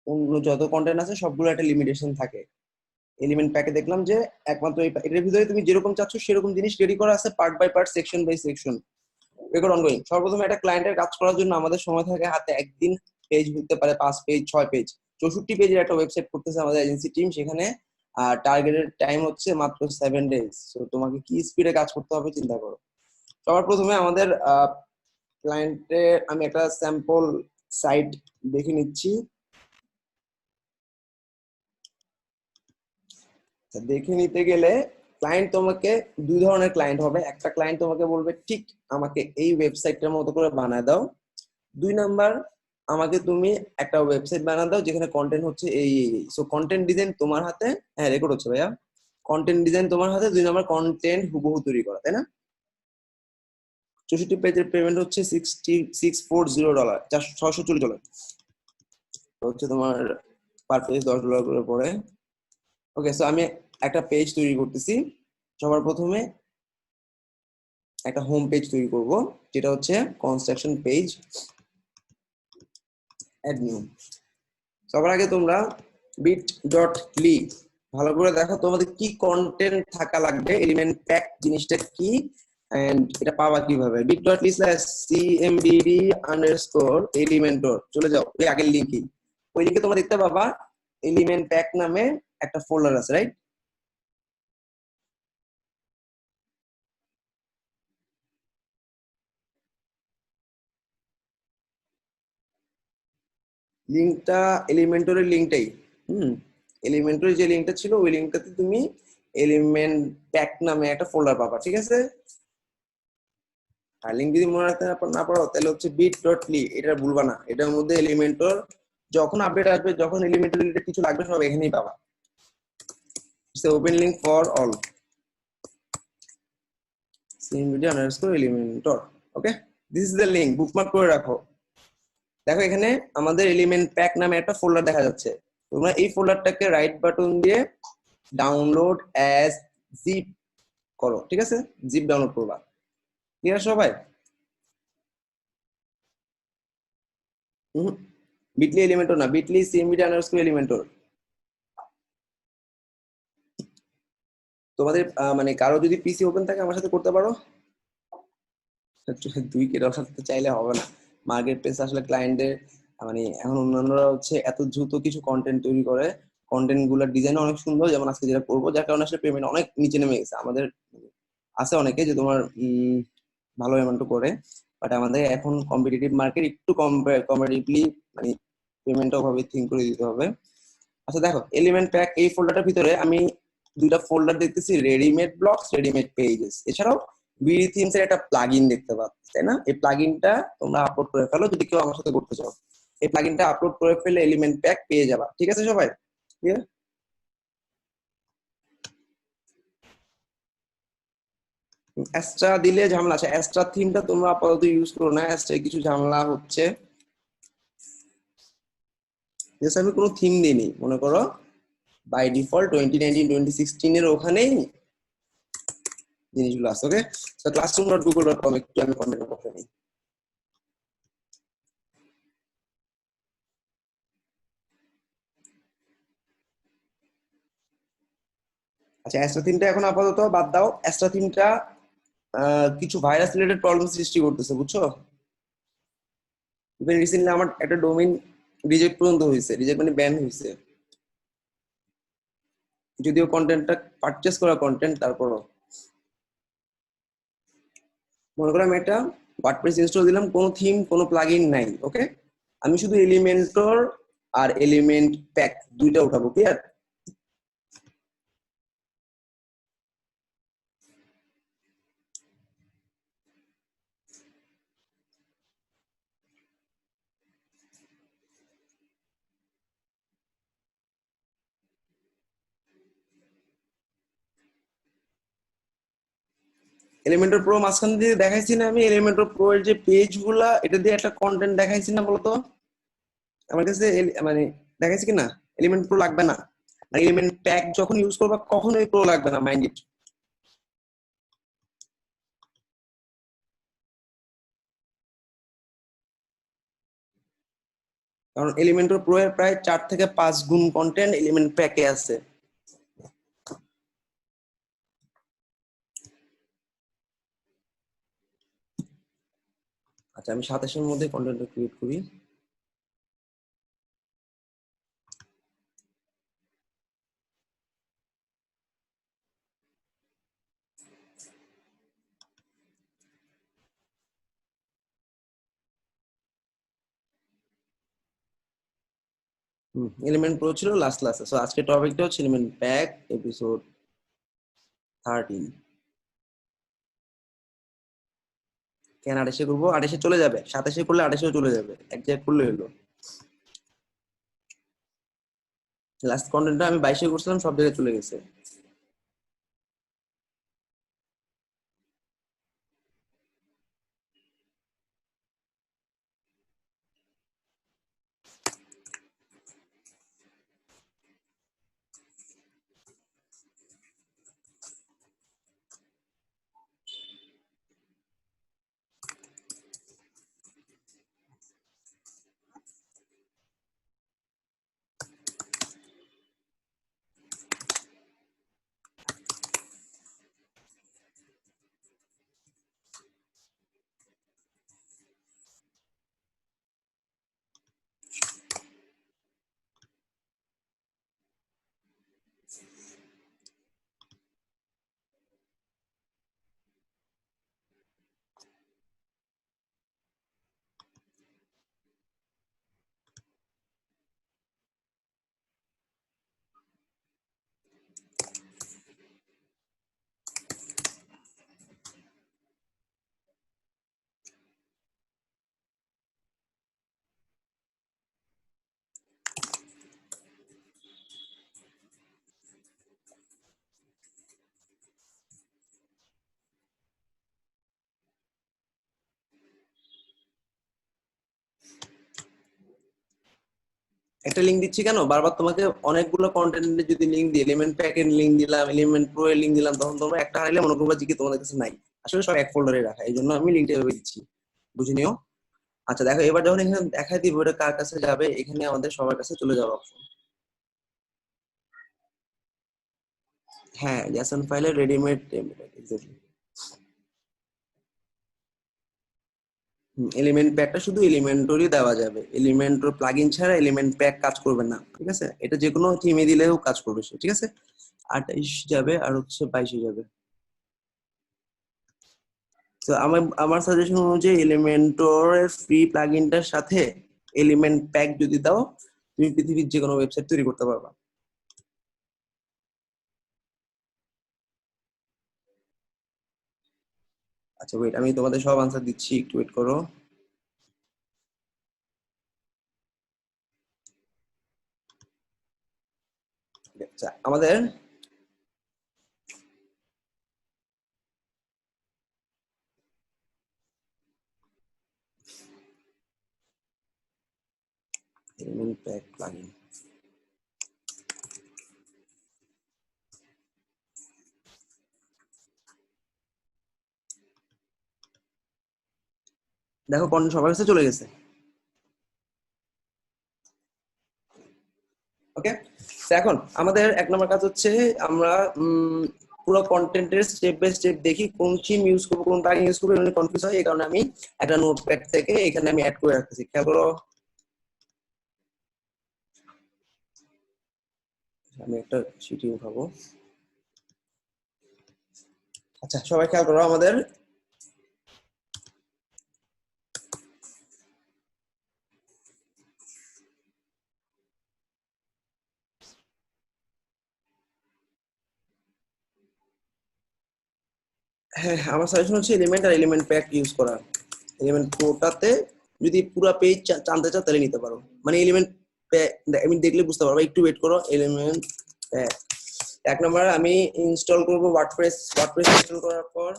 অন্য যত কন্টেন্ট আছে সবগুলো একটা লিমিটেশন থাকে। এলিমেন্ট প্যাকে দেখলাম যে একমাত্র এটার ভিতরে তুমি যেরকম চাচ্ছ সেরকম জিনিস রেডি করা আছে, part by part, section by section, record ongoing. সর্বপ্রথমে একটা ক্লায়েন্টের কাজ করার জন্য আমাদের সময় থাকে হাতে একদিন, পেজ হতে পারে 5 পেজ 6 পেজ, 64 পেজের একটা ওয়েবসাইট করতেছে আমাদের এজেন্সি টিম, সেখানে টার্গেটেড টাইম হচ্ছে মাত্র 7 ডেজ। তো তোমাকে কি স্পিডে কাজ করতে হবে চিন্তা করো। সবার প্রথমে আমাদের ক্লায়েন্টের আমি একটা স্যাম্পল সাইট দেখে নিচ্ছি। দেখে নিতে গেলে ক্লায়েন্ট তোমাকে দুই ধরনের ক্লায়েন্ট হবে। একটা ক্লায়েন্ট তোমাকে বলবে ঠিক আমাকে এই ওয়েবসাইটটার মতো করে বানায় দাও। 2 নাম্বার, আমাকে তুমি একটা ওয়েবসাইট বানা দাও যেখানে কন্টেন্ট হচ্ছে এই। সো কন্টেন্ট ডিজাইন তোমার হাতে। হ্যাঁ, রেকর্ড হচ্ছে ভাইয়া। কন্টেন্ট ডিজাইন তোমার হাতে, 2 নাম্বার কন্টেন্ট হুবহু তৈরি করা, তাই না? 64 পেজের পেমেন্ট হচ্ছে $640, $640 হচ্ছে তোমার পার পেজ $10 করে পড়ে। ওকে, সো আমি একটা পেজ তৈরি করতেছি। সবার প্রথমে একটা হোম পেজ তৈরি করব, যেটা হচ্ছে কনস্ট্রাকশন পেজ, অ্যাড নিউ। সবার আগে তোমরা bit.ly ভালো করে দেখো তোমাদের কি কন্টেন্ট থাকা লাগবে, এলিমেন্ট প্যাক জিনিসটা কি, এন্ড এটা পাওয়া কিভাবে। bit.ly/cmdd_elementor চলে যাও, ওই আগের লিংকই। ওই লিংকে তোমরা দেখতে পাবা এলিমেন্ট প্যাক নামে একটা ফোল্ডার আছে, রাইট? লিংকটা এলিমেন্টরের লিংকটাই। হুম, এলিমেন্টরের যে লিংকটা ছিল ওই লিংকটাতে তুমি এলিমেন্ট প্যাক নামে একটা ফোল্ডার পাবা, ঠিক আছে? আর লিংক যদি মনে রাখতে না পারো তাহলে হচ্ছে bit.ly, এটা ভুলবা না। এটার মধ্যে এলিমেন্টর যখন আপডেট আসবে, যখন এলিমেন্টর রিলেটেড কিছু লাগবে, সব এখানেই পাবা। It's open link for all, cmd_elementor। Okay, this is the link, bookmark করে রাখো। দেখো এখানে আমাদের এলিমেন্ট প্যাক নামে একটা ফোল্ডার দেখা যাচ্ছে। তোমরা এই ফোল্ডারটাকে রাইট বাটন দিয়ে ডাউনলোড অ্যাজ জিপ করো, ঠিক আছে? জিপ ডাউনলোড করবা। ক্লিয়ার সবাই? বিটলি এলিমেন্টর না, বিটলি cmd_elementor। তোমাদের মানে কারো যদি পিসি ওপেন থাকে আমার সাথে করতে পারো। দুই কেটে সাথে চাইলে হবে না। মার্কেট প্লেস আসলে ক্লায়েন্টের মানে এখন অন্যান্যরা হচ্ছে এত দ্রুত কিছু কন্টেন্ট তৈরি করে, কন্টেন্ট গুলোর ডিজাইন অনেক সুন্দর, যেমন আজকে যেটা করবো, যার কারণে আসলে পেমেন্ট অনেক নিচে নেমে গেছে। আমাদের আছে অনেকে যে তোমার ভালো অ্যামাউন্ট করে, বাট আমাদের এখন কম্পিটিটিভ মার্কেট, একটু কম্পারেটিভলি মানে পেমেন্টটা ওভাবে থিঙ্ক করে দিতে হবে। আচ্ছা দেখো, এলিমেন্ট প্যাক এই ফোল্ডারটার ভিতরে আমি দুইটা ফোল্ডার দেখতেছি, রেডিমেড ব্লকস, রেডিমেড পেজেস, এছাড়াও বিডি থিমস এর একটা প্লাগইন দেখতে পাচ্ছি, তাই না? এই প্লাগইনটা তোমরা আপলোড করে ফেলো যদি কেউ আমার সাথে করতে চাও। এই প্লাগইনটা আপলোড করে ফেলে এলিমেন্ট প্যাক পেয়ে যাবা, ঠিক আছে সবাই? ক্লিয়ার? এক্সট্রা দিলে ঝামেলা আছে, এক্সট্রা থিমটা তোমরা আপাতত ইউজ করো না, এক্সট্রা কিছু ঝামেলা হচ্ছে। জাস্ট আমি কোনো থিম দিইনি, মনে করো বাই ডিফল্ট 2019 2016 এর ওখানেই জিনিসগুলো আছে। ওকে, তো classroom.google.com একটু আমি কমেন্ট করতে নিই। আচ্ছা, অ্যাস্ট্রা থিমটা এখন আপাতত বাদ দাও। অ্যাস্ট্রা থিমটা কিছু ভাইরাস রিলেটেড প্রবলেম সৃষ্টি করতেছে, বুঝছো? ইভেন রিসেন্টলি আমার একটা ডোমেইন রিজেক্ট পর্যন্ত হয়েছে, রিজেক্ট মানে ব্যান হয়েছে, যদিও কন্টেন্টটা পারচেস করা কন্টেন্ট। তারপরও মনে করো আমি একটা ওয়ার্ডপ্রেস ইনস্টল দিলাম, কোনো থিম কোনো প্লাগইন নাই, ওকে? আমি শুধু এলিমেন্টর আর এলিমেন্ট প্যাক দুইটা উঠাবো, ক্লিয়ার? এলিমেন্টর প্রো মাঝখান দিয়ে দেখাইছি না আমি? এলিমেন্টর প্রো এর যে পেজ গুলা, এটা দিয়ে একটা কন্টেন্ট দেখাইছি না বলতো? আমার কাছে মানে দেখাইছি কিনা? এলিমেন্ট প্রো লাগবে না, এলিমেন্ট প্যাক যখন ইউজ করবা কখনোই প্রো লাগবে না, মাইন্ড ইট। কারণ এলিমেন্টর প্রো এর প্রায় 4 থেকে 5 গুণ কন্টেন্ট এলিমেন্ট প্যাকে আছে। আচ্ছা, আমি 27 এর মধ্যে কন্টেন্টটা ক্রিয়েট করি। এলিমেন্ট প্রো ছিল লাস্ট ক্লাসে। সো আজকে টপিকটা হচ্ছে এলিমেন্ট প্যাক এপিসোড 13। কেন 28 করবো? 28 চলে যাবে, 27 করলে 28 চলে যাবে, এক জায়গায় করলে হলো। লাস্ট কন্টেন্টটা আমি 22 করছিলাম, সব জায়গায় চলে গেছে। একটা লিঙ্ক দিচ্ছি কেন বারবার তোমাকে? অনেকগুলো কন্টেন্টের যদি লিঙ্ক দিই, এলিমেন্ট প্যাকের লিঙ্ক দিলাম, এলিমেন্ট প্রো এর লিঙ্ক দিলাম, তখন তোমরা একটা হারাইলে মনে করবা যে কি তোমাদের কাছে নাই। আসলে সব এক ফোল্ডারে রাখা, এই জন্য আমি লিঙ্কটা এভাবে দিচ্ছি, বুঝে নিও। আচ্ছা দেখো, এবার যখন এখানে দেখাই দিব এটা কার কাছে যাবে, এখানে আমাদের সবার কাছে চলে যাওয়া অপশন। হ্যাঁ, জেসন ফাইলের রেডিমেড টেমপ্লেট, এক্স্যাক্টলি। এলিমেন্ট প্যাকটা শুধু এলিমেন্টরই দেওয়া যাবে, এলিমেন্টর প্লাগইন ছাড়া এলিমেন্ট প্যাক কাজ করবে না, ঠিক আছে? এটা যে কোনো থিমে দিলেও কাজ করবে সে, ঠিক আছে? 28 যাবে আর হচ্ছে 22 যাবে। তো আমার আমার সাজেশন অনুযায়ী এলিমেন্টর ফ্রি প্লাগইনটার সাথে এলিমেন্ট প্যাক যদি দাও, তুমি পৃথিবীর যে কোনো ওয়েবসাইট তৈরি করতে পারবা। আচ্ছা ওয়েট, আমি তোমাদের সব আনসার দিচ্ছি, একটু ওয়েট করো। আচ্ছা, আমাদের এলিমেন্ট প্যাক প্লাগইন, দেখো কন্টেন্ট সবার কাছে চলে গেছে। ওকে, এখন আমাদের এক নম্বর কাজ হচ্ছে আমরা পুরো কন্টেন্টের স্টেপ বাই স্টেপ দেখি কোন থিম ইউজ করবো, কোন প্লাগইন ইউজ করবো, এগুলো কনফিউজ হয়। এই কারণে আমি একটা নোটপ্যাড থেকে এখানে আমি অ্যাড করে রাখতেছি, খেয়াল করো। আমি একটা সিটি উঠাবো। আচ্ছা সবাই খেয়াল করো, আমাদের হ্যাঁ, আমার সাজেশন হচ্ছে এলিমেন্ট আর এলিমেন্ট প্যাক ইউজ করা। এলিমেন্ট প্রোটাতে যদি পুরো পেজ জানতে চাও তাহলে নিতে পারো, মানে এলিমেন্ট আমি দেখলে বুঝতে পারবো। একটু ওয়েট করো। এলিমেন্ট প্যাক এক নম্বর আমি ইনস্টল করব ওয়ার্ডপ্রেস। ওয়ার্ডপ্রেস ইনস্টল করার পর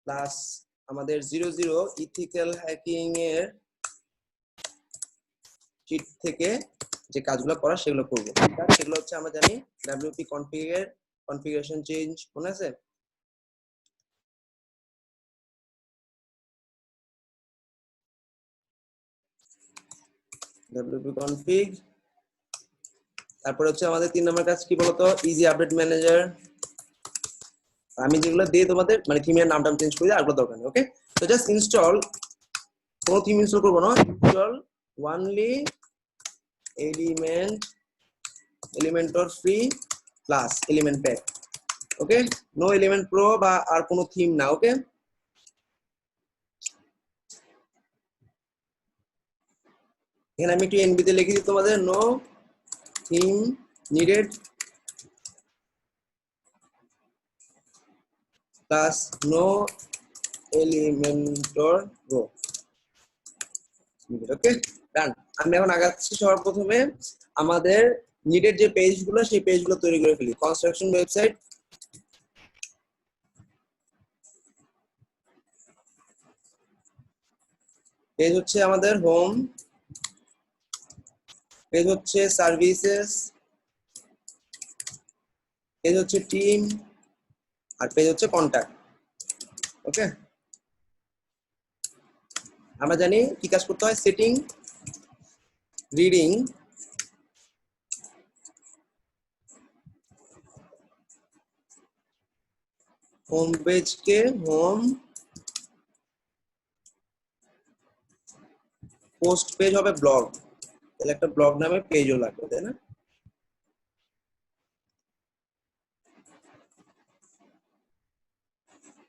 প্লাস আমাদের 00 ইথিক্যাল হ্যাকিং এর চিট থেকে যে কাজগুলো করা সেগুলো করবো। সেগুলো হচ্ছে আমরা জানি ডাব্লিউপি কনফিগার, কনফিগারেশন চেঞ্জ, মনে আছে? wp config। তারপর হচ্ছে আমাদের 3 নম্বর কাজ কি বলতো, ইজি আপডেট ম্যানেজার। আমি যেগুলো দিয়ে তোমাদের মানে থিমের নামটা চেঞ্জ করে দিই, আর দরকার নেই। ওকে, তো জাস্ট ইনস্টল, কোনো থিম ইনস্টল করবো না, install only Elementor free plus Element Pack. Okay, no element pro বা আর কোনো থিম না। ওকে, এখানে আমি একটু এনবি তে লিখে দিই তোমাদের, no theme needed plus no Elementor Pro. Okay, done. আমি এখন আগাচ্ছি সবার প্রথমে আমাদের নিডেড যে পেজগুলো, সেই পেজগুলো তৈরি করে ফেলি। কনস্ট্রাকশন ওয়েবসাইট, পেজ হচ্ছে আমাদের হোম, পেজ হচ্ছে সার্ভিসেস, পেজ হচ্ছে টিম, আর পেজ হচ্ছে কন্ট্যাক্ট। ওকে, আমরা জানি কি কাজ করতে হয়, সেটিং, রিডিং, হোম পেজকে হোম, পোস্ট পেজ হবে ব্লগ, তাহলে একটা ব্লগ নামে পেজও লাগবে, তাই না?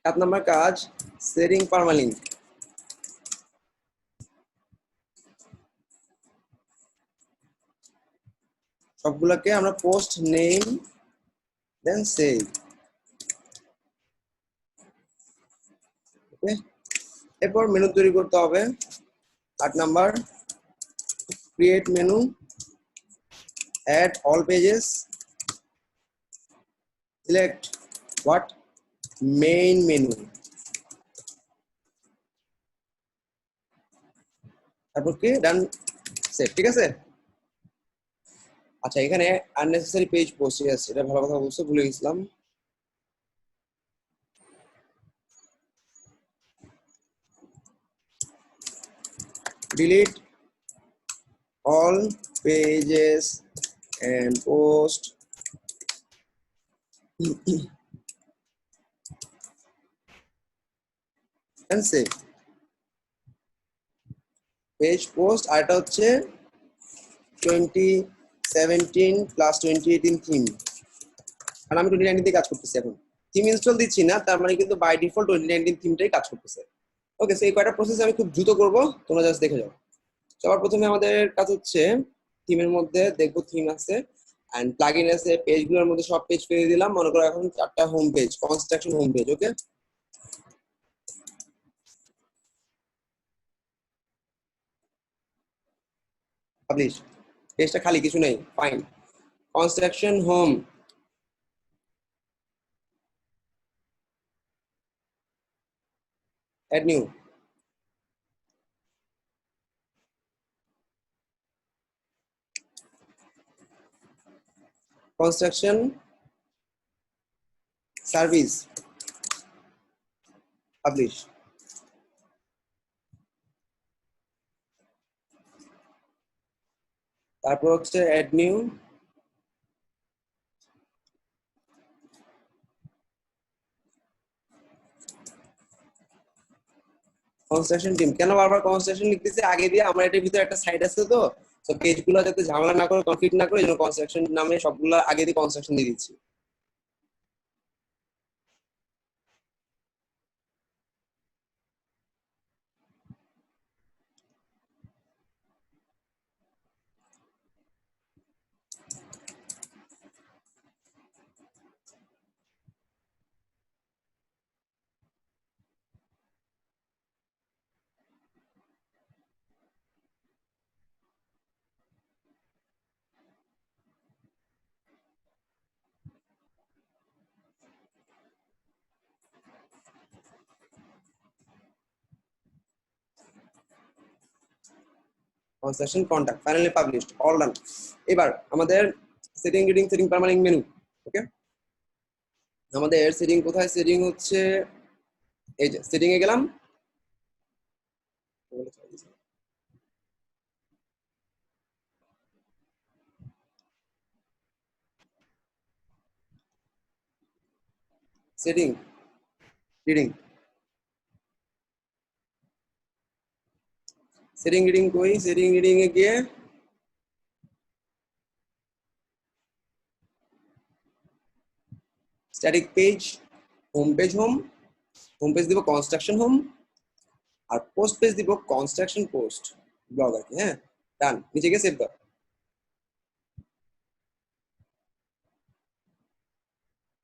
সাত নম্বর কাজ, সেটিং পারমালিঙ্ক। সবগুলোকে আমরা post name then save. Okay, এরপর মেনু তৈরি করতে হবে। 8 number, create menu, add all pages, select what, main menu. তারপর কি, ডান, সেভ। ঠিক আছে। আচ্ছা, এখানে আননেসেসারি পেজ পোস্ট আছে, এটা ভালো কথা বলছো, ভুলে গেছিলাম। Delete all pages and post and save। Page post, আর এটা হচ্ছে 2017 প্লাস 2018 থিম, কারণ আমি 2019 দিয়ে কাজ করতেছি এখন, থিম ইনস্টল দিচ্ছি না, তার মানে কিন্তু বাই ডিফল্ট 2019 থিমটাই কাজ করতেছে। ওকে, সো এই কয়টা প্রসেস আমি খুব দ্রুত করব, তোমরা জাস্ট দেখে যাও। সবার প্রথমে আমাদের কাজ হচ্ছে থিমের মধ্যে দেখবো থিম আছে এন্ড প্লাগইন আছে, পেজগুলোর মধ্যে সব পেজ ফেলে দিলাম। মনে করো এখন 4টা home page, construction home page. Okay, publish, পেজটা খালি, কিছু নেই, fine. Construction home, add new, construction service, publish. তারপর হচ্ছে অ্যাড নিউ, কনস্ট্রাকশন টিম। কেন বারবার কনস্ট্রাকশন লিখতেছি, আগে দিয়ে আমার এটার ভিতরে একটা সাইড আছে, তো তো পেজগুলো যাতে ঝামেলা না করে, কনফ্লিক্ট না করে, এই জন্য কনস্ট্রাকশন নামে সবগুলো আগে দিয়ে কনস্ট্রাকশন দিয়ে দিচ্ছি। Construction contact, finally published, all done. এবার আমাদের setting, reading, setting permanent menu. Okay, আমাদের সেটিং কোথায়, সেটিং হচ্ছে এই যে সেটিং এ গেলাম, সেটিং রিডিং সেটিং রিডিং কই সেটিং রিডিং এ গিয়ে static page home page home page দিব কনস্ট্রাকশন হোম আর পোস্ট পেজ দিব কনস্ট্রাকশন পোস্ট ব্লগ আর কি। হ্যাঁ ডান, নিচে গিয়ে সেভ দাও।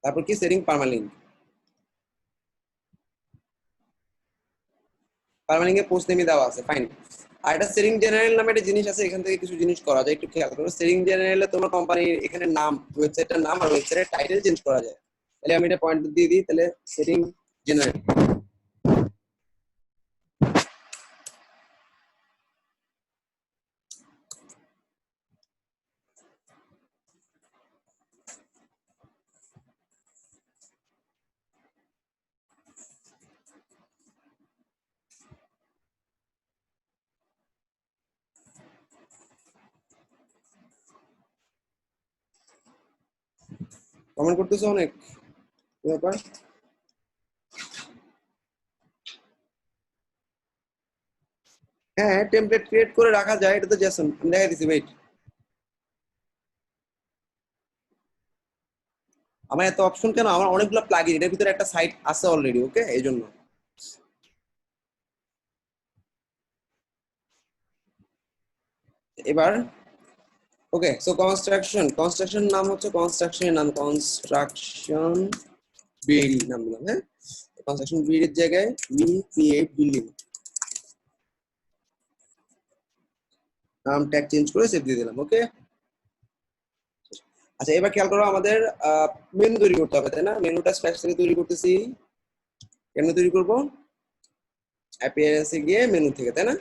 তারপর কি সেটিং পার্মালিঙ্ক এ পোস্ট নেমে দেওয়া আছে, ফাইন। আর একটা সেটিং জেনারেল নামে একটা জিনিস আছে, এখান থেকে কিছু জিনিস করা যায়, একটু খেয়াল করো। সেটিং জেনারেলে তোমার কোম্পানির এখানে নাম, ওয়েবসাইটের নাম আর ওয়েবসাইটের টাইটেল চেঞ্জ করা যায়। তাহলে আমি এটা পয়েন্ট দিয়ে দিই, তাহলে সেটিং জেনারেল। কমেন্ট করতেছো অনেক, কি ব্যাপার? হ্যাঁ টেমপ্লেট ক্রিয়েট করে রাখা যায়, এটা তো জেসন আমি দেখাই দিচ্ছি, ওয়েট। আমার এত অপশন কেন? আমার অনেকগুলো প্লাগইন, এটার ভিতরে একটা সাইট আছে অলরেডি, ওকে, এই জন্য। এবার ওকে, সো কনস্ট্রাকশন নাম হচ্ছে, কনস্ট্রাকশনের নাম কনস্ট্রাকশন বিডি নাম দিলাম। হ্যাঁ, কনস্ট্রাকশন বিডির জায়গায় উই ক্রিয়েট বিল্ডিং নাম ট্যাগ চেঞ্জ করে সেভ দিয়ে দিলাম, ওকে। আচ্ছা এবার খেয়াল করো, আমাদের মেনু তৈরি করতে হবে, তাই না? মেনুটা স্ক্র্যাচ থেকে তৈরি করতেছি। কেন তৈরি করব? অ্যাপিয়ারেন্সে গিয়ে মেনু থেকে, তাই না?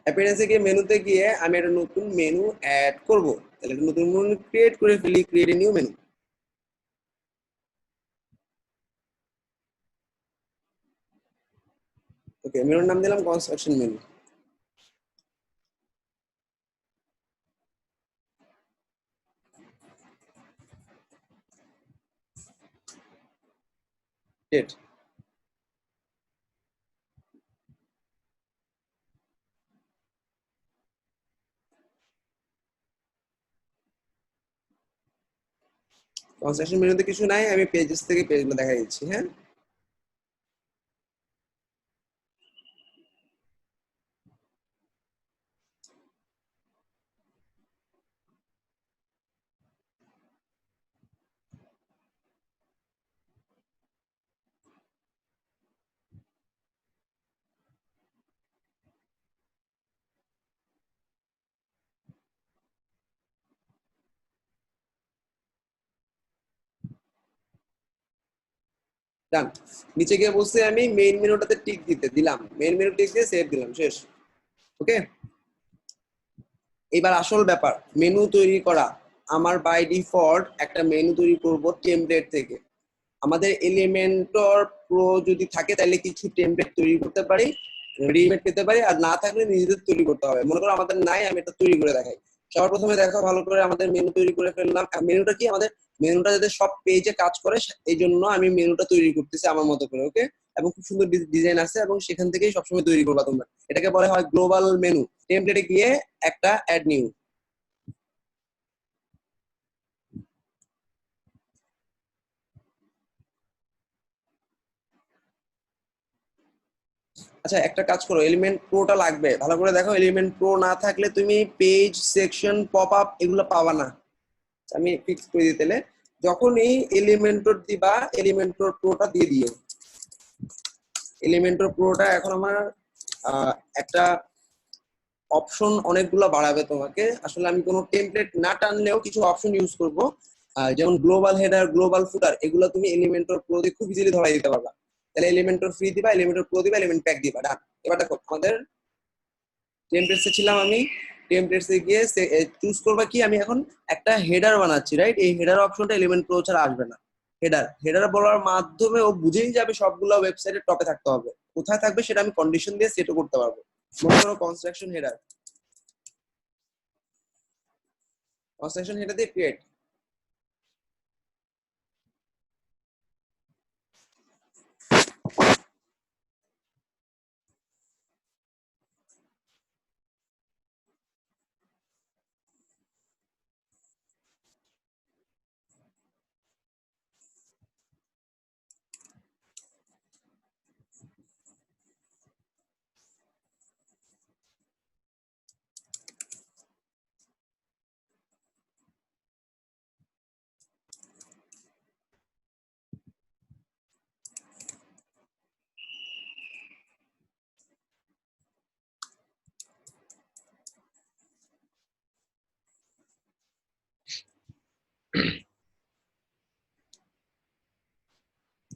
অ্যাপিয়ারেন্সে গিয়ে মেনুতে গিয়ে আমি একটা নতুন মেনু অ্যাড করব। তাহলে একটা নতুন মেনু ক্রিয়েট করে ফেলি, ক্রিয়েট এ নিউ মেনু। ওকে, মেনুর নাম দিলাম কনস্ট্রাকশন মেনু। ডেট। কনস্ট্রাকশন মেনুতে কিছু নাই, আমি পেজেস থেকে পেজগুলো দেখা দিচ্ছি। হ্যাঁ, ডান। নিচে গিয়ে বসে আমি মেইন মেনুটাতে টিক দিলাম, মেইন মেনু টিক দিয়ে সেভ দিলাম, শেষ। ওকে, এবার আসল ব্যাপার, মেনু তৈরি করা। আমার বাই ডিফল্ট একটা মেনু তৈরি করব টেমপ্লেট থেকে। আমাদের এলিমেন্টর প্রো যদি থাকে তাহলে কিছু টেমপ্লেট তৈরি করতে পারি, রেডিমেড পেতে পারি, আর না থাকলে নিজেদের তৈরি করতে হবে। মনে করো আমাদের নাই, আমি এটা তৈরি করে দেখাই। সবার প্রথমে দেখো ভালো করে, আমাদের মেনু তৈরি করে ফেললাম। মেনুটা কি, আমাদের মেনুটা যাতে সব পেজে কাজ করে এই জন্য আমি মেনুটা তৈরি করতেছি আমার মতো করে, ওকে। এবং খুব সুন্দর ডিজাইন আছে এবং সেখান থেকেই সবসময় তৈরি করবা তোমরা। এটাকে বলা হয় গ্লোবাল মেনু। টেমপ্লেটে গিয়ে একটা অ্যাড নিউ। আচ্ছা একটা কাজ করো, এলিমেন্ট প্রোটা লাগবে, ভালো করে দেখো। এলিমেন্ট প্রো না থাকলে তুমি পেজ, সেকশন, পপ আপ এগুলো পাবা না। আমি ফিক্স করে দিতে, যখনই এলিমেন্টর দিবা এলিমেন্টর প্রোটা দিয়ে দিও। এলিমেন্টর প্রোটা এখন আমার একটা অপশন অনেকগুলো বাড়াবে তোমাকে। আসলে আমি কোনো টেমপ্লেট না টানলেও কিছু অপশন ইউজ করব, যেমন গ্লোবাল হেডার, গ্লোবাল ফুটার, এগুলো তুমি এলিমেন্টর প্রো দিয়ে খুব ইজিলি ধরাই দিতে পারবা। তাহলে এলিমেন্টর ফ্রি দিবা, এলিমেন্টর প্রো দিবা, এলিমেন্ট প্যাক দিবা, ডান। এবার দেখো আমাদের টেমপ্লেটসে ছিলাম আমি, টেমপ্লেটসে গিয়ে চুজ করবা কি, আমি এখন একটা হেডার বানাচ্ছি, রাইট? এই হেডার অপশনটা এলিমেন্ট প্রো ছাড়া আসবে না। হেডার হেডার বলার মাধ্যমে ও বুঝেই যাবে সবগুলো ওয়েবসাইটের টপে থাকতে হবে, কোথায় থাকবে সেটা আমি কন্ডিশন দিয়ে সেটও করতে পারবো। মনে করো কনস্ট্রাকশন হেডার দিয়ে ক্রিয়েট।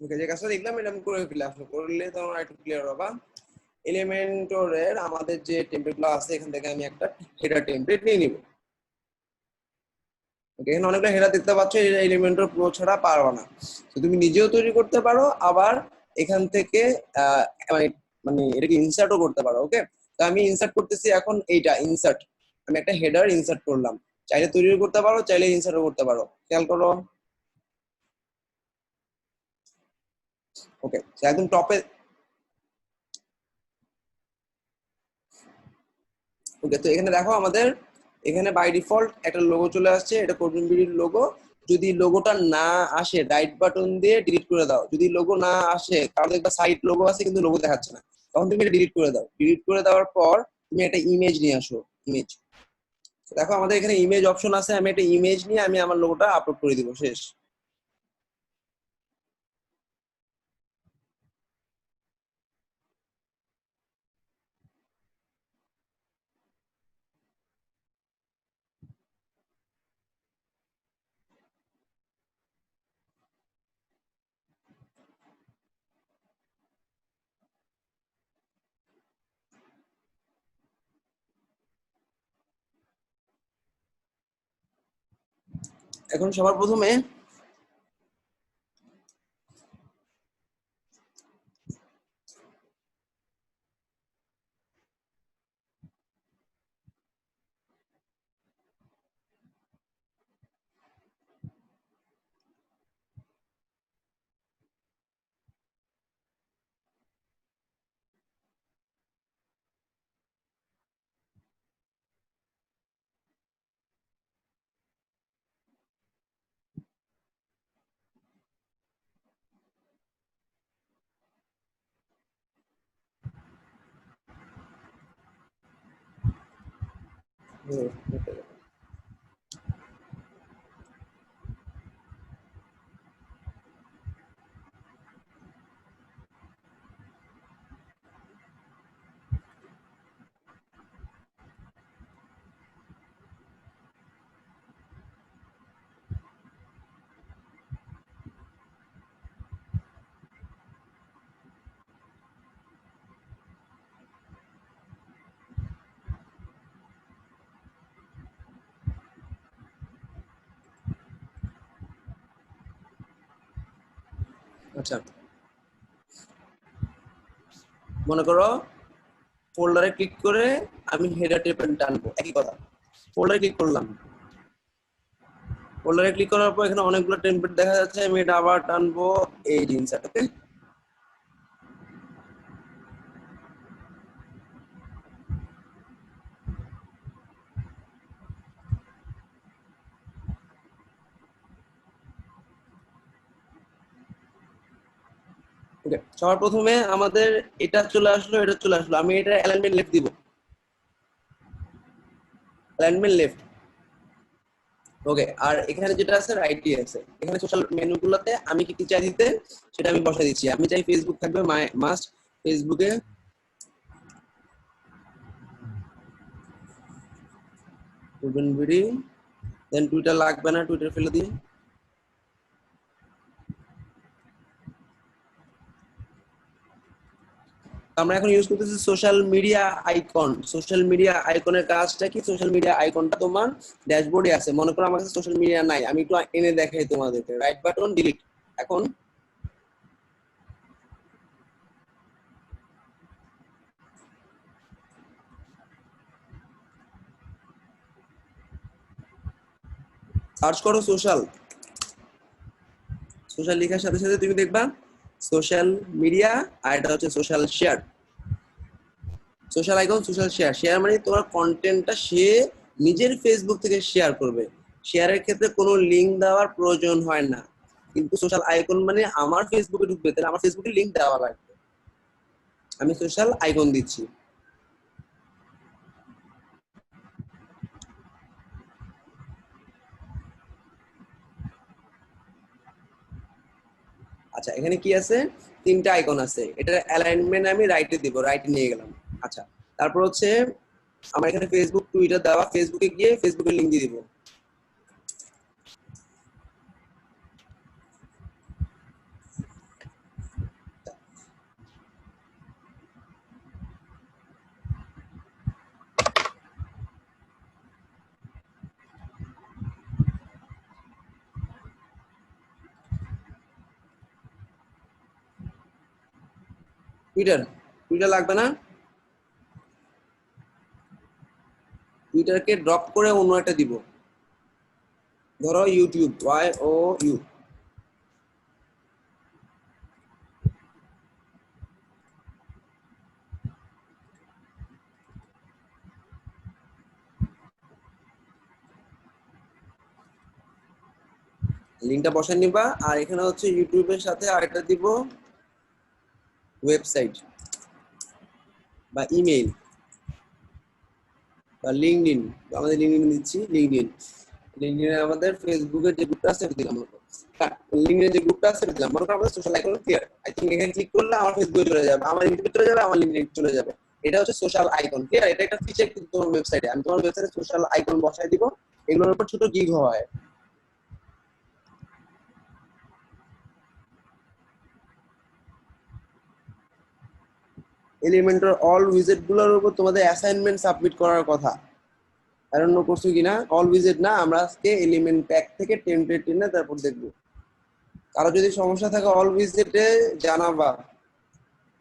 ওকে, যে কাজটা দেখলাম এটা আমি করে ফেলে আসলে করলে তোমার একটু ক্লিয়ার হবে। এলিমেন্টরের আমাদের যে টেমপ্লেটগুলো আছে এখান থেকে আমি একটা হেডার টেমপ্লেট নিয়ে নিব। ওকে, এখানে অনেকগুলো হেডার দেখতে পাচ্ছ, এটা এলিমেন্টর প্রো ছাড়া পারবা না। তো তুমি নিজেও তৈরি করতে পারো, আবার এখান থেকে মানে মানে এটাকে ইনসার্টও করতে পারো। ওকে, তো আমি ইনসার্ট করতেছি এখন এইটা ইনসার্ট, আমি একটা হেডার ইনসার্ট করলাম। চাইলে তৈরিও করতে পারো, চাইলে ইনসার্টও করতে পারো, খেয়াল করো। ওকে, একদম টপে। ওকে, তো এখানে দেখো আমাদের এখানে বাই ডিফল্ট একটা লোগো চলে আসছে, এটা কোডবিন বিডির লোগো। যদি লোগোটা না আসে রাইট বাটন দিয়ে ডিলিট করে দাও। যদি লোগো না আসে, কারণ একটা সাইট লোগো আছে কিন্তু লোগো দেখাচ্ছে না, তখন তুমি এটা ডিলিট করে দাও। ডিলিট করে দেওয়ার পর তুমি একটা ইমেজ নিয়ে আসো। ইমেজ, দেখো আমাদের এখানে ইমেজ অপশন আছে, আমি একটা ইমেজ নিয়ে আমি আমার লোগোটা আপলোড করে দিব, শেষ। এখন সবার প্রথমে আচ্ছা, মনে করো ফোল্ডারে ক্লিক করে আমি হেডার টেমপ্লেট টানবো, একই কথা। ফোল্ডারে ক্লিক করলাম, ফোল্ডারে ক্লিক করার পর এখানে অনেকগুলো টেমপ্লেট দেখা যাচ্ছে, আমি এটা আবার টানবো এই ইনসার্ট। ওকে, ওকে, সবার প্রথমে আমাদের এটা চলে আসলো, এটা চলে আসলো, আমি এটা অ্যালাইনমেন্ট লেফট দিব, অ্যালাইনমেন্ট লেফট। ওকে, আর এখানে যেটা আছে রাইটই আছে। এখানে সোশ্যাল মেনু গুলোতে আমি কি কি চাই দিতে সেটা আমি বসাই দিচ্ছি। আমি চাই ফেসবুক থাকবে, মাস্ট ফেসবুকে বিডি, দেন টুইটার লাগবে না, টুইটার ফেলে দিই। আমরা এখন ইউজ করতেছি social media icon. Social media আইকনের কাজটা কি? সোশ্যাল মিডিয়া আইকনটা তোমার ড্যাশবোর্ডে আছে। মনে করো আমার কাছে সোশ্যাল মিডিয়া নাই, আমি একটু এনে দেখাই তোমাদেরকে। Right button delete. এখন সার্চ করো সোশ্যাল, সোশ্যাল লেখার সাথে সাথে তুমি দেখবা সোশ্যাল মিডিয়া, আর এটা হচ্ছে social share. Social icon, social share. Share মানে তোমার কন্টেন্টটা সে নিজের ফেসবুক থেকে শেয়ার করবে। শেয়ারের ক্ষেত্রে কোনো লিঙ্ক দেওয়ার প্রয়োজন হয় না, কিন্তু সোশ্যাল আইকন মানে আমার ফেসবুকে ঢুকবে, তাহলে আমার ফেসবুকে লিঙ্ক দেওয়া লাগবে। আমি সোশ্যাল আইকন দিচ্ছি। আচ্ছা, এখানে কি আছে? তিনটা আইকন আছে। এটার অ্যালাইনমেন্ট আমি রাইটে দিব, রাইটে নিয়ে গেলাম। আচ্ছা, তারপর হচ্ছে আমার এখানে ফেসবুক, টুইটার দেওয়া, ফেসবুকে গিয়ে ফেসবুকের লিঙ্ক দিয়ে দিব। টুইটার, টুইটার লাগবে না, টুইটারকে ড্রপ করে অন্য একটা দিব। ধরো ইউটিউব, ওয়াই ও ইউ। লিঙ্কটা বসায় নিবা। আর এখানে হচ্ছে ইউটিউবের সাথে আরেকটা দিব ওয়েবসাইট বা ইমেইল বা লিঙ্কডইন। আমাদের লিঙ্কডইন দিচ্ছি, লিঙ্কডইন। লিঙ্কডইনে আমাদের ফেসবুকের যে গ্রুপটা আছে এটা দিলাম। লিঙ্কডইনে যে গ্রুপটা আছে এটা দিলাম। মনে করো আমাদের social icon clear. I think এখানে ক্লিক করলে আমার ফেসবুকে চলে যাবে, আমার ইউটিউবে চলে যাবে, আমার লিঙ্কডইনে চলে যাবে। এটা হচ্ছে সোশ্যাল আইকন, ক্লিয়ার? এটা একটা ফিচার কিন্তু তোমার ওয়েবসাইটে। আমি তোমার ওয়েবসাইটে সোশ্যাল আইকন বসায় দিব, এগুলোর উপর ছোট গিগ হয়। এলিমেন্টর অল উইজেট গুলোর উপর তোমাদের অ্যাসাইনমেন্ট সাবমিট করার কথা। অন্য করছো কিনা? অল উইজেট না, আমরা আজকে এলিমেন্ট প্যাক থেকে টেমপ্লেট টেনে তারপর দেখবো। কারো যদি সমস্যা থাকে অল উইজেটে জানাবা।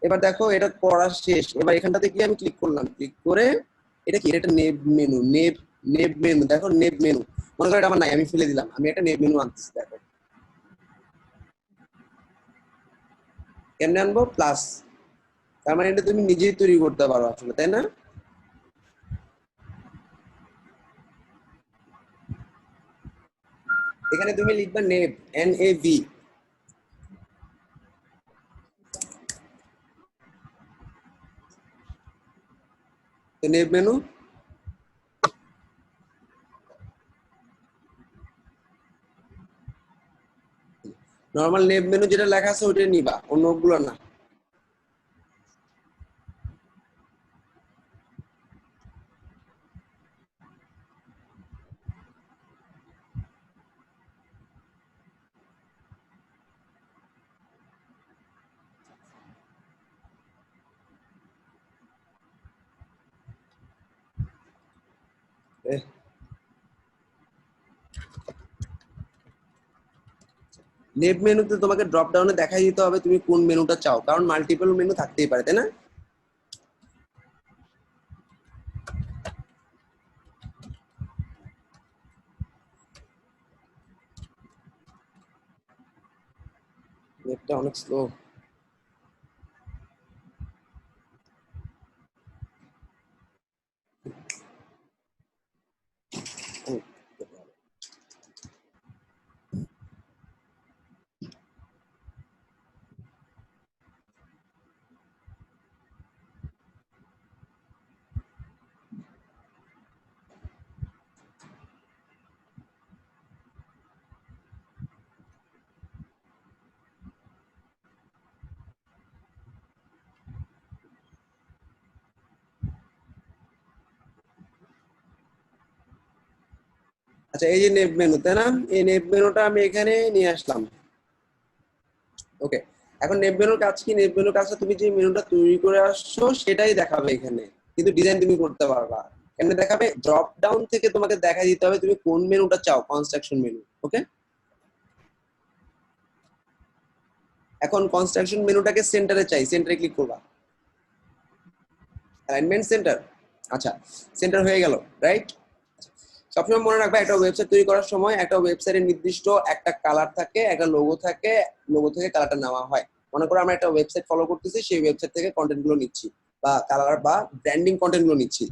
এবার দেখো এটা করা শেষ। এবার এখানটাতে কি আমি ক্লিক করলাম, ক্লিক করে এটা কি? এটা নেব মেনু, নেব, নেব মেনু। দেখো নেব মেনু, মনে করো এটা আমার নাই, আমি ফেলে দিলাম। আমি একটা নেব মেনু আনতেছি। দেখো কেমনে আনবো? প্লাস। তার মানে এটা তুমি নিজেই তৈরি করতে পারো আসলে, তাই না? এখানে তুমি লিখবা নেব, NAV। তো নেব মেনু, নর্মাল নেব মেনু যেটা লেখা আছে ওইটা নিবা, অন্যগুলো না। নেব মেনুতে তোমাকে ড্রপ ডাউনে দেখাই দিতে হবে তুমি কোন মেনুটা চাও, কারণ মাল্টিপল মেনু থাকতেই পারে, তাই না? নেটটা অনেক স্লো। আচ্ছা, এই যে নেব মেনু, তাই না? এই নেব মেনুটা আমি এখানে নিয়ে আসলাম। ওকে, এখন নেব মেনুর কাজ কি? নেব মেনুর কাজটা তুমি যে মেনুটা তৈরি করে আসছো সেটাই দেখাবে এখানে, কিন্তু ডিজাইন তুমি করতে পারবা। এখানে দেখাবে ড্রপ ডাউন থেকে তোমাকে দেখা দিতে হবে তুমি কোন মেনুটা চাও, কনস্ট্রাকশন মেনু। ওকে, এখন কনস্ট্রাকশন মেনুটাকে সেন্টারে চাই, সেন্টারে ক্লিক করবা। Alignment centre. আচ্ছা, সেন্টার হয়ে গেল, রাইট? সবসময় মনে রাখবা একটা ওয়েবসাইট তৈরি করার সময় একটা ওয়েবসাইটের নির্দিষ্ট একটা কালার থাকে, একটা লোগো থাকে, লোগো থেকে কালারটা নেওয়া হয়। মনে করো আমরা একটা ওয়েবসাইট ফলো করতেছি, সেই ওয়েবসাইট থেকে কন্টেন্ট গুলো নিচ্ছি বা কালার বা ব্র্যান্ডিং কন্টেন্ট গুলো নিচ্ছি।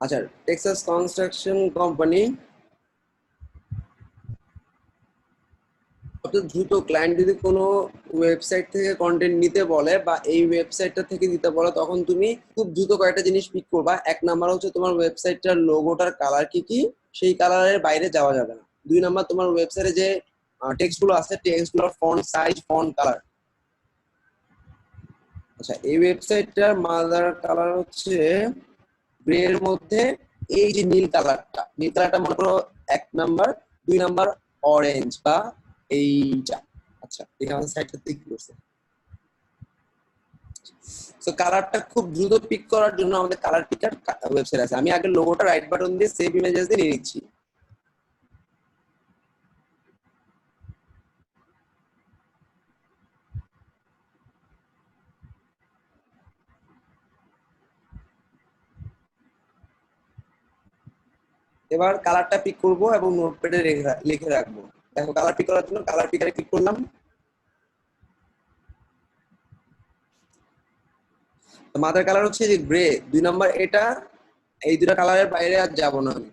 আচ্ছা, টেক্সাস কনস্ট্রাকশন কোম্পানি অত দ্রুত ক্লায়েন্ট যদি কোনো ওয়েবসাইট থেকে কন্টেন্ট নিতে বলে বা এই ওয়েবসাইটটা থেকে দিতে বলে, তখন তুমি খুব দ্রুত কয়েকটা জিনিস পিক করবা। এক নাম্বার হচ্ছে তোমার ওয়েবসাইটটার লোগোটার কালার কি কি, সেই কালারের বাইরে যাওয়া যাবে না। দুই নাম্বার, তোমার ওয়েবসাইটে যে টেক্সট গুলো আছে, টেক্সট গুলোর ফন্ট সাইজ, ফন্ট কালার। আচ্ছা, এই ওয়েবসাইটটার মাদার কালার হচ্ছে গ্রে এর মধ্যে এই যে নীল কালারটা, নীল কালারটা মনে করো এক নাম্বার। দুই নাম্বার অরেঞ্জ বা এইটা। আচ্ছা, এখানে আমাদের সাইডটা পিক করছে। সো কালারটা খুব দ্রুত পিক করার জন্য আমাদের কালার পিকার ওয়েবসাইট আছে। আমি আগে লোগোটা রাইট বাটন দিয়ে সেভ ইমেজেস দিয়ে নিয়ে নিচ্ছি। এবার কালারটা পিক করব এবং নোটপ্যাডে লিখে রাখবো। দেখো, কালার পিক করার জন্য কালার পিকারে ক্লিক করলাম। মাদার কালার হচ্ছে যে গ্রে। দুই নাম্বার এটা, এই দুটা কালারের বাইরে আর যাবো না আমি।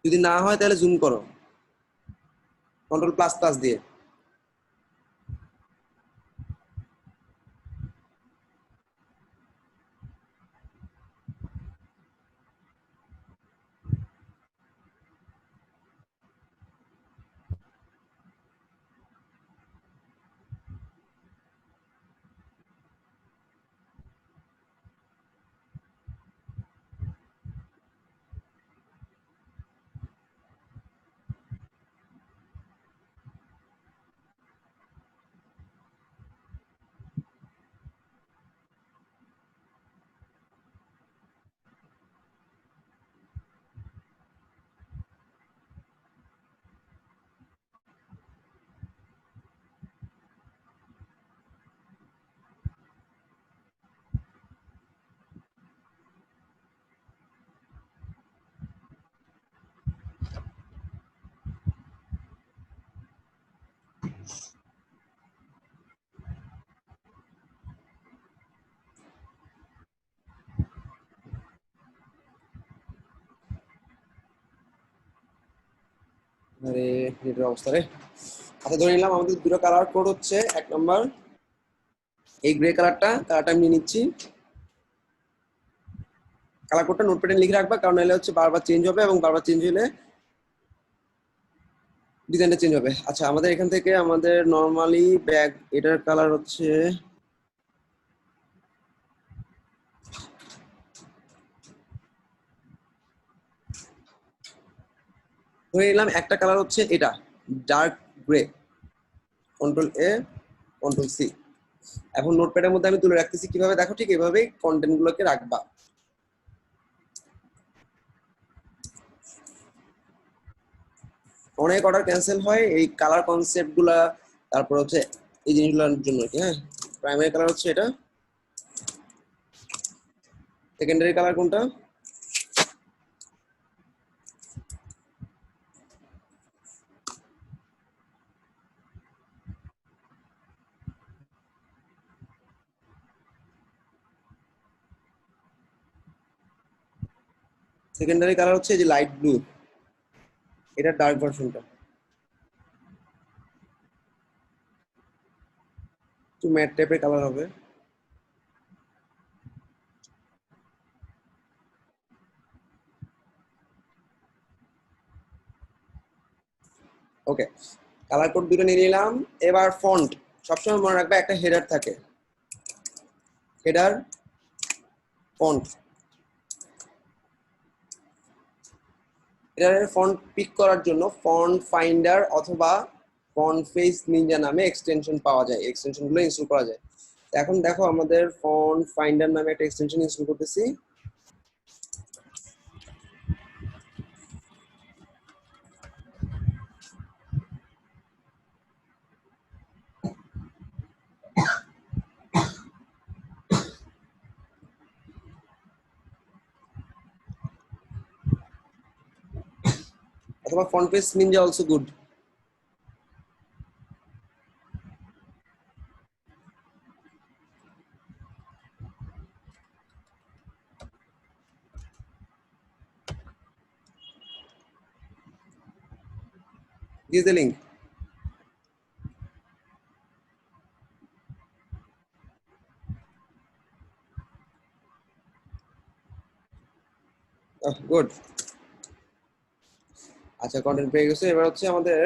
যদি না হয় তাহলে জুম করো কন্ট্রোল প্লাস প্লাস দিয়ে। আরে, নেটের অবস্থা রে। আচ্ছা, ধরে নিলাম আমাদের দুটো কালার কোড হচ্ছে। এক নাম্বার এই গ্রে কালারটা আমি নিয়ে নিচ্ছি। কালার কোডটা নোটপ্যাডে লিখে রাখবা, কারণ নাহলে হচ্ছে বারবার চেঞ্জ হবে এবং বারবার চেঞ্জ হলে ডিজাইনটা চেঞ্জ হবে। আচ্ছা, আমাদের এখান থেকে আমাদের নরমালি ব্যাগ এটার কালার হচ্ছে ধরে নিলাম একটা কালার হচ্ছে এটা ডার্ক গ্রে। কন্ট্রোল এ, কন্ট্রোল সি। এখন নোটপ্যাডের মধ্যে আমি তুলে রাখতেছি কিভাবে, দেখো ঠিক এভাবেই কন্টেন্ট গুলোকে রাখবা। অনেক অর্ডার ক্যান্সেল হয় এই কালার কনসেপ্ট গুলা, তারপর হচ্ছে এই জিনিসগুলোর জন্য কি। হ্যাঁ, প্রাইমারি কালার হচ্ছে এটা। সেকেন্ডারি কালার কোনটা? সেকেন্ডারি কালার হচ্ছে এই যে লাইট ব্লু, এটা ডার্ক ভার্সনটা, একটু ম্যাট টাইপের কালার হবে। ওকে, কালার কোড দুটো নিয়ে নিলাম। এবার ফন্ট সবসময় মনে রাখবে একটা হেডার থাকে, হেডার ফন্ট। হেডারের ফন্ট পিক করার জন্য ফন্ট ফাইন্ডার অথবা ফন্ট ফেস নিনজা নামে এক্সটেনশন পাওয়া যায়, এক্সটেনশনগুলো ইনস্টল করা যায়। এখন দেখো আমাদের ফন্ট ফাইন্ডার নামে একটা এক্সটেনশন ইনস্টল করতেছি। অথবা font face Ninja also good. Use the link. Good. আচ্ছা, কন্টেন্ট পেয়ে গেছে। এবার হচ্ছে আমাদের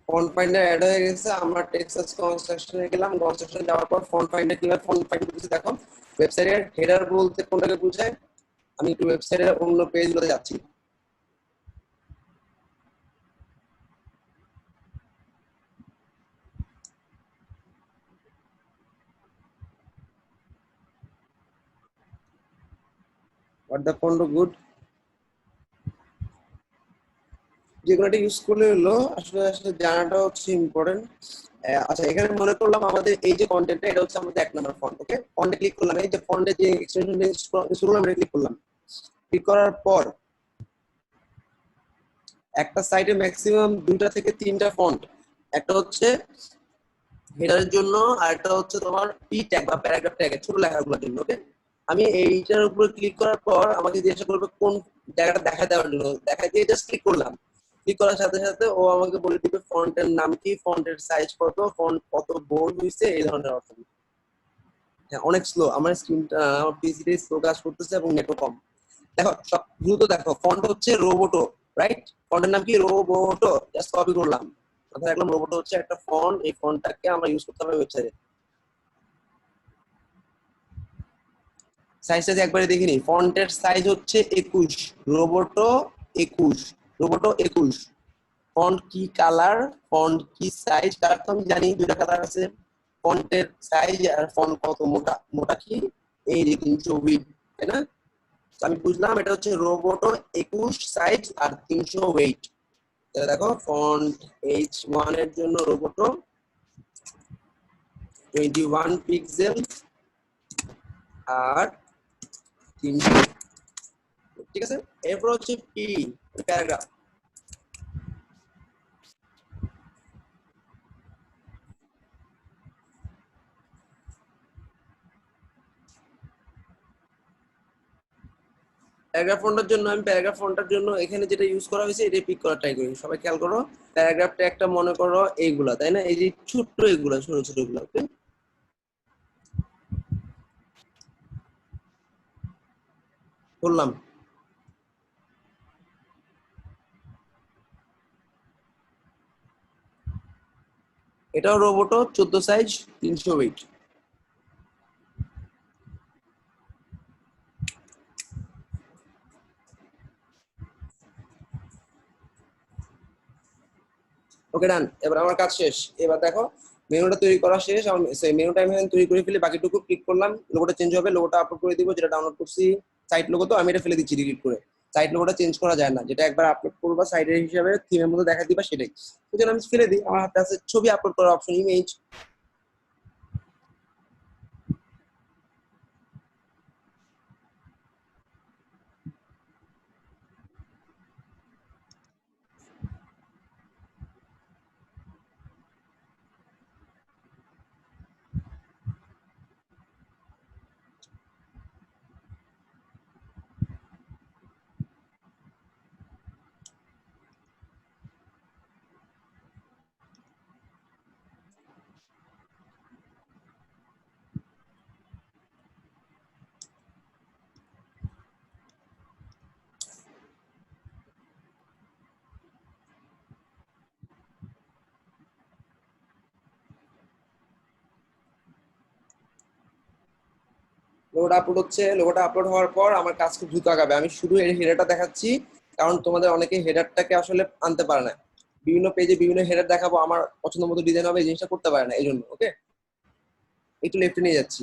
ফন্ট ফাইন্ডার অ্যাড হয়ে গেছে। আমরা টেক্সাস কনস্ট্রাকশনে গেলাম, কনস্ট্রাকশনে যাওয়ার পর ফন্ট ফাইন্ডার কিভাবে ফন্ট ফাইন্ড করতেছি দেখো। ওয়েবসাইটের হেডার বলতে কোনটাকে বোঝায়, আমি একটু ওয়েবসাইটের অন্য পেজগুলোতে যাচ্ছি। হোয়াট দ্য ফন্ট গুড, যেগুলোটা ইউজ করলে হলো আসলে আসলে জানাটা হচ্ছে ইম্পর্টেন্ট। আচ্ছা, এখানে মনে করলাম আমাদের এই যে কন্টেন্টটা, এটা হচ্ছে আমাদের 1 নম্বর ফন্ট। ওকে, ফন্টে ক্লিক করলাম, এই যে ফন্টে যে এক্সটেনশন শুরু করলাম এটা ক্লিক করলাম। ক্লিক করার পর একটা সাইটে ম্যাক্সিমাম 2টা থেকে 3টা ফন্ট, একটা হচ্ছে হেডারের জন্য আর একটা হচ্ছে তোমার পি ট্যাগ বা প্যারাগ্রাফ ট্যাগ ছোট লেখাগুলোর জন্য। ওকে, আমি এইটার উপরে ক্লিক করার পর আমাকে জিজ্ঞাসা করবে কোন জায়গাটা দেখা দেওয়ার জন্য, দেখা দিয়ে জাস্ট ক্লিক করলাম। ক্লিক করার সাথে সাথে ও আমাকে বলে দিবে ফন্টের নাম কি, ফন্টের সাইজ কত, ফন্ট কত বোল্ড হয়েছে, এই ধরনের অপশন। হ্যাঁ, অনেক স্লো আমার স্ক্রিনটা, আমার পিসিতে স্লো কাজ করতেছে এবং নেটও কম। দেখো সব দ্রুত দেখো, ফন্ট হচ্ছে রোবোটো, রাইট? ফন্টের নাম কি? রোবোটো। জাস্ট কপি করলাম, কথা একদম। রোবোটো হচ্ছে একটা ফন্ট, এই ফন্টটাকে আমরা ইউজ করতে হবে ওয়েবসাইটে। সাইজটা একবারে দেখে নিই, ফন্টের সাইজ হচ্ছে 21, রোবোটো 21, রোবোটো 21। ফন্ট কি কালার, ফন্ট কি সাইজ, কালার তো আমি জানি 2টা কালার আছে। ফন্টের সাইজ আর ফন্ট কত মোটা, মোটা কি এই যে 300 উইড, তাই না? আমি বুঝলাম এটা হচ্ছে রোবোটো 21 সাইজ আর 300 ওয়েট। তাহলে দেখো ফন্ট H1 এর জন্য রোবোটো 21 পিক্সেল আর 300, ঠিক আছে। এরপর হচ্ছে পি প্যারাগ্রাফ। প্যারাগ্রাফ ফন্টের জন্য আমি প্যারাগ্রাফ ফন্টের জন্য এখানে যেটা ইউজ করা হয়েছে এটাই পিক করার ট্রাই করি। সবাই খেয়াল করো, প্যারাগ্রাফটা একটা মনে করো এইগুলা, তাই না? এই যে ছোট্ট এগুলা, ছোট ছোট এগুলা। ওকে, বললাম এটাও রোবোটো 14 সাইজ 300 ওয়েট। ওকে, ডান। এবার আমার কাজ শেষ। এবার দেখো মেনুটা তৈরি করা শেষ। আমি সেই মেনুটা আমি তৈরি করে ফেলি, বাকিটুকু ক্লিক করলাম, লোগোটা চেঞ্জ হবে, লোগোটা আপলোড করে দিব যেটা ডাউনলোড করছি। সাইট লোগো তো আমি এটা ফেলে দিচ্ছি ডিলিট করে। সাইট লোগোটা চেঞ্জ করা যায় না, যেটা একবার আপলোড করবা সাইটের হিসাবে থিমের মধ্যে দেখা দিবা সেটাই। সেজন্য আমি ফেলে দিই। আমার হাতে আছে ছবি আপলোড করার অপশন, ইমেজ। লোগোটা আপলোড হচ্ছে। লোগোটা আপলোড হওয়ার পর আমার কাজ খুব দ্রুত আগাবে। আমি শুধু এর হেডারটা দেখাচ্ছি, কারণ তোমাদের অনেকে হেডারটাকে আসলে আনতে পারে না। বিভিন্ন পেজে বিভিন্ন হেডার দেখাবো, আমার পছন্দ মতো ডিজাইন হবে, এই জিনিসটা করতে পারে না, এই জন্য। ওকে, একটু লেফটে নিয়ে যাচ্ছি।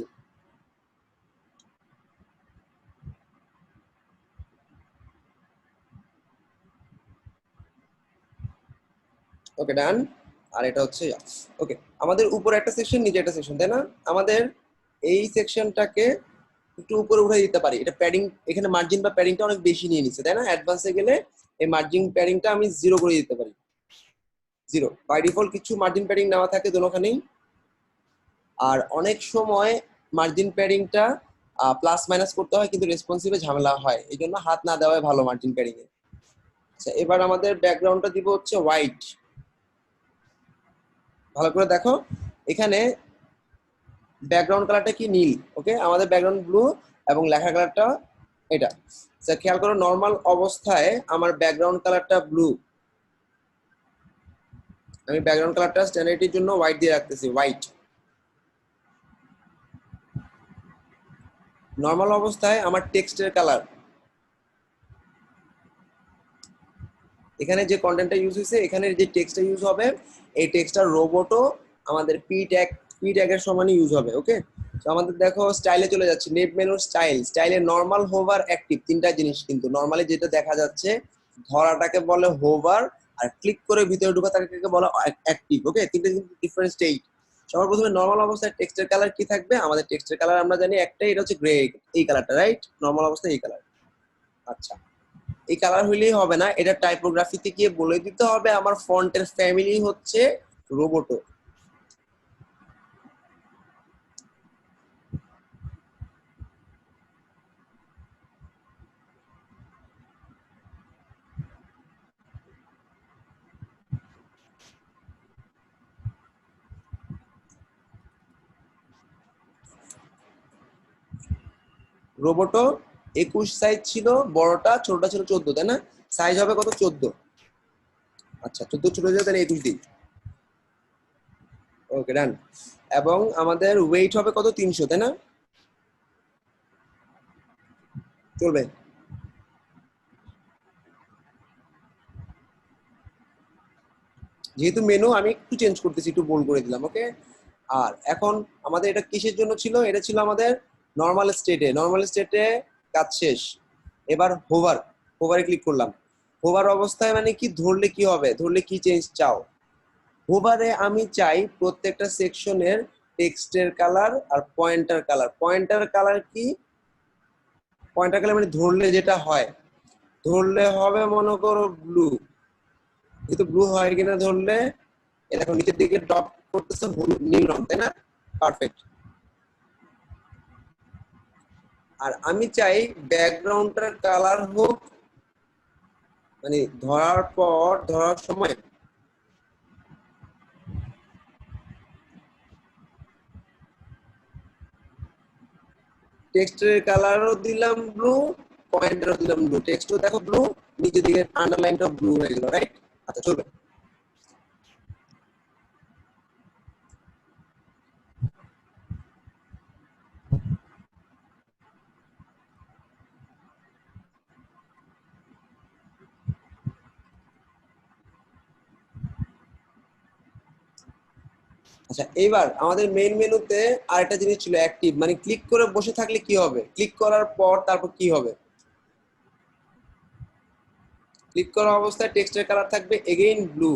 ওকে, ডান। আর এটা হচ্ছে ওকে, আমাদের উপরে একটা সেকশন, নিচে একটা সেকশন, তাই না? আমাদের এই সেকশনটাকে একটু উপরে উঠে দিতে পারি। এটা প্যাডিং, এখানে মার্জিন বা প্যাডিংটা অনেক বেশি নিয়ে নিচ্ছে, তাই না? অ্যাডভান্সে গেলে এই মার্জিন প্যাডিংটা আমি 0 করে দিতে পারি। 0 বাই ডিফল্ট, কিছু মার্জিন প্যাডিং নেওয়া থাকে দোনোখানেই। আর অনেক সময় মার্জিন প্যাডিংটা প্লাস মাইনাস করতে হয়, কিন্তু রেসপন্সিভে ঝামেলা হয়, এই জন্য হাত না দেওয়াই ভালো মার্জিন প্যাডিং এ। আচ্ছা, এবার আমাদের ব্যাকগ্রাউন্ডটা দিব হচ্ছে হোয়াইট। ভালো করে দেখো, এখানে ব্যাকগ্রাউন্ড কালারটা কি? নীল। ওকে, আমাদের ব্যাকগ্রাউন্ড ব্লু এবং লেখার কালারটা এটা। খেয়াল করো, নর্মাল অবস্থায় আমার ব্যাকগ্রাউন্ড কালারটা ব্লু। আমি ব্যাকগ্রাউন্ড কালারটা স্ট্যান্ডার্ডিটির জন্য হোয়াইট দিয়ে রাখতেছি, হোয়াইট। নর্মাল অবস্থায় আমার টেক্সটের কালার, এখানে যে কন্টেন্টটা ইউজ হয়েছে, এখানে যে টেক্সটটা ইউজ হবে, এই টেক্সটটার রোবটও আমাদের পি ট্যাগের সমানই ইউজ হবে। ওকে, তো আমাদের দেখো স্টাইলে চলে যাচ্ছে। নেট মেনুর স্টাইল, স্টাইলে নরমাল, হোভার, অ্যাক্টিভ, তিনটা জিনিস। কিন্তু নরমালি যেটা দেখা যাচ্ছে, ধরাটাকে বলে হোভার, আর ক্লিক করে ভিতরে ঢোকা তাকে বলা অ্যাক্টিভ। ওকে, তিনটা কিন্তু ডিফারেন্ট স্টেট। সবার প্রথমে নরমাল অবস্থায় টেক্সটের কালার কি থাকবে? আমাদের টেক্সটের কালার আমরা জানি একটাই, এটা হচ্ছে গ্রে, এই কালারটা, রাইট? নরমাল অবস্থায় এই কালার। আচ্ছা, এই কালার হইলেই হবে না, এটা টাইপোগ্রাফিতে গিয়ে বলে দিতে হবে আমার ফন্টের ফ্যামিলি হচ্ছে রোবোটো। রোবোটো 21 সাইজ ছিল, বড়টা, ছোটটা ছিল 14, তাই না? সাইজ হবে কত? 14। আচ্ছা, 14 ছোট হয়ে তাহলে 21 দিই। ওকে, ডান। এবং আমাদের ওয়েট হবে কত? 300, তাই না? চলবে। যেহেতু মেনু, আমি একটু চেঞ্জ করতেছি, একটু বোল্ড করে দিলাম। ওকে, আর এখন আমাদের এটা কিসের জন্য ছিল? এটা ছিল আমাদের নর্মাল স্টেটে। নর্মাল স্টেটে কাজ শেষ। এবার হোভার, হোভারে ক্লিক করলাম। হোভার অবস্থায় মানে কি? ধরলে কি হবে? ধরলে কি চেঞ্জ চাও? হোভারে আমি চাই প্রত্যেকটা সেকশনের টেক্সটের কালার আর পয়েন্টার কালার। পয়েন্টার কালার কি? পয়েন্টার কালার মানে ধরলে যেটা হয়, ধরলে হবে মনে করো ব্লু। কিন্তু ব্লু হয় কিনা ধরলে, দেখো নিচের দিকে ড্রপ করতেছে হলুদ নীল রং, তাই না? পারফেক্ট। আর আমি চাই ব্যাকগ্রাউন্ডটার কালার হোক, মানে ধরার পর, ধরার সময় টেক্সটের কালারও দিলাম ব্লু, পয়েন্টারও দিলাম ব্লু। টেক্সটও দেখো ব্লু, নিচের দিকে আন্ডারলাইনটাও ব্লু হয়ে গেল, রাইট? আচ্ছা, চলবে। আচ্ছা, এইবার আমাদের মেইন মেনুতে আরেকটা জিনিস ছিল অ্যাক্টিভ, মানে ক্লিক করে বসে থাকলে কি হবে, ক্লিক করার পর তারপর কি হবে। ক্লিক করা অবস্থায় টেক্সটের কালার থাকবে এগেইন ব্লু,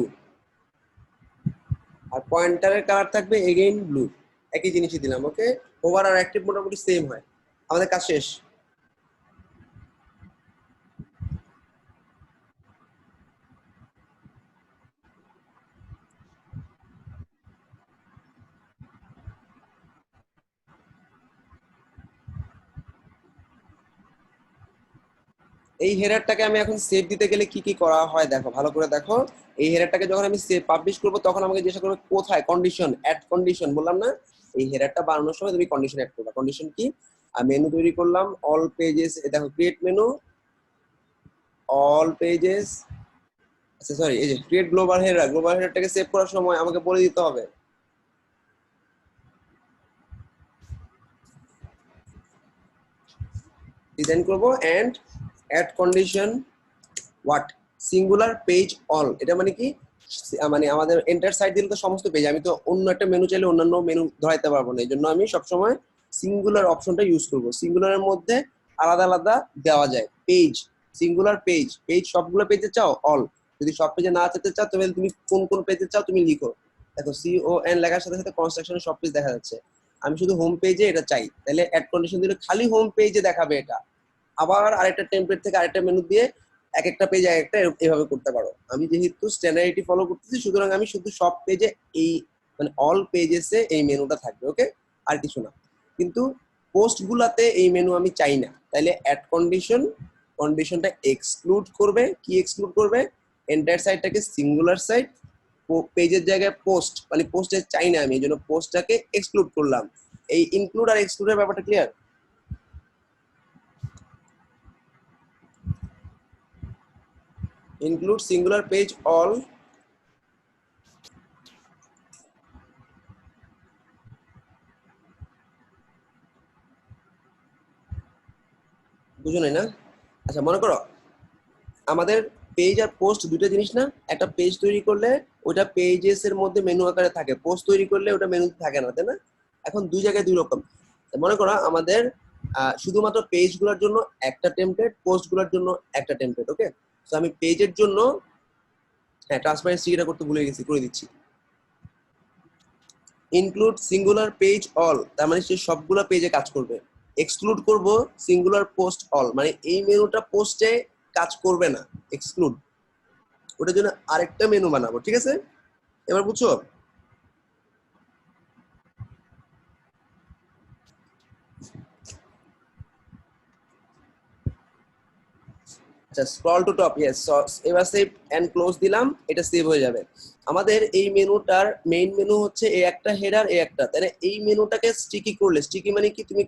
আর পয়েন্টারের কালার থাকবে এগেইন ব্লু। একই জিনিসই দিলাম। ওকে, ওভার আর অ্যাক্টিভ মোটামুটি সেম হয়। আমাদের কাজ শেষ। এই হেডারটাকে আমি এখন সেভ দিতে গেলে কি কি করা হয় দেখো, ভালো করে দেখো। এই হেডারটাকে যখন আমি সেভ পাবলিশ করব তখন আমাকে জিজ্ঞাসা করবে কোথায়, কন্ডিশন, অ্যাড কন্ডিশন। বললাম না, এই হেডারটা বানানোর সময় তুমি কন্ডিশন অ্যাড করবে। কন্ডিশন কি? মেনু তৈরি করলাম, অল পেজেস, দেখো ক্রিয়েট মেনু, অল পেজেস। আচ্ছা সরি, এই যে ক্রিয়েট গ্লোবাল হেডার, গ্লোবাল হেডারটাকে সেভ করার সময় আমাকে বলে দিতে হবে ডিজাইন করব and add condition what, singular page all. এটা মানে কি, মানে আমাদের এন্টার সাইড দিলে তো সমস্ত পেজ, আমি তো অন্য একটা মেনু চাইলে অন্যান্য মেনু ধরাইতে পারবো না। এই জন্য আমি সবসময় সিঙ্গুলার অপশনটা ইউজ করব। সিঙ্গুলারের মধ্যে আলাদা আলাদা দেওয়া যায় পেজ, সিঙ্গুলার পেজ, পেজ সবগুলো পেজে চাও অল। যদি সব পেজে না যেতে চাও তাহলে তুমি কোন কোন পেজে চাও তুমি লিখো। দেখো CON লেখার সাথে সাথে কনস্ট্রাকশনের সব পেজ দেখা যাচ্ছে। আমি শুধু হোম পেজে এটা চাই, তাহলে অ্যাড কন্ডিশন দিলে খালি হোম পেজে দেখাবে এটা। আবার আরেকটা টেমপ্লেট থেকে আরেকটা মেনু দিয়ে এক একটা পেজ এক একটা এভাবে করতে পারো। আমি যেহেতু স্ট্যান্ডার্ডিটি ফলো করতেছি, সুতরাং আমি শুধু সব পেজে এই, মানে অল পেজেসে এই মেনুটা থাকবে। ওকে, আর কিছু না। কিন্তু পোস্ট গুলাতে এই মেনু আমি চাই না, তাইলে অ্যাড কন্ডিশন, কন্ডিশনটা এক্সক্লুড করবে। কি এক্সক্লুড করবে? এন্টায়ার সাইটটাকে সিঙ্গুলার সাইট, পেজের জায়গায় পোস্ট, মানে পোস্টে চাই না আমি, এই জন্য পোস্টটাকে এক্সক্লুড করলাম। এই ইনক্লুড আর এক্সক্লুডের ব্যাপারটা clear? Include singular page all, বুঝো নাই না? আচ্ছা মনে করো আমাদের পেজ আর পোস্ট দুটো জিনিস না। একটা পেজ তৈরি করলে ওটা পেজেস এর মধ্যে মেনু আকারে থাকে, পোস্ট তৈরি করলে ওটা মেনু থাকে না, তাই না? এখন দুই জায়গায় দুই রকম। মনে করো আমাদের শুধুমাত্র পেজ গুলোর জন্য একটা টেমপ্লেট, পোস্ট গুলোর জন্য একটা টেমপ্লেট। ওকে, তো আমি পেজের জন্য, হ্যাঁ ট্রান্সপারেন্সিটা করতে ভুলে গেছি, করে দিচ্ছি। ইনক্লুড সিঙ্গুলার পেজ অল, তার মানে সে সবগুলো পেজে কাজ করবে। এক্সক্লুড করব সিঙ্গুলার পোস্ট অল, মানে এই মেনুটা পোস্টে কাজ করবে না, এক্সক্লুড। ওটার জন্য আরেকটা মেনু বানাবো, ঠিক আছে? এবার বুঝছো? আচ্ছা স্ক্রল টু টপ, ইয়েস। এবার সেভ এন্ড ক্লোজ দিলাম, এটা সেভ হয়ে যাবে। আমাদের এই মেনুটার মেইন মেনু হচ্ছে এই একটা হেডার, এই একটা, তাহলে এই মেনুটাকে স্টিকি করলে, স্টিকি মানে কি, তুমি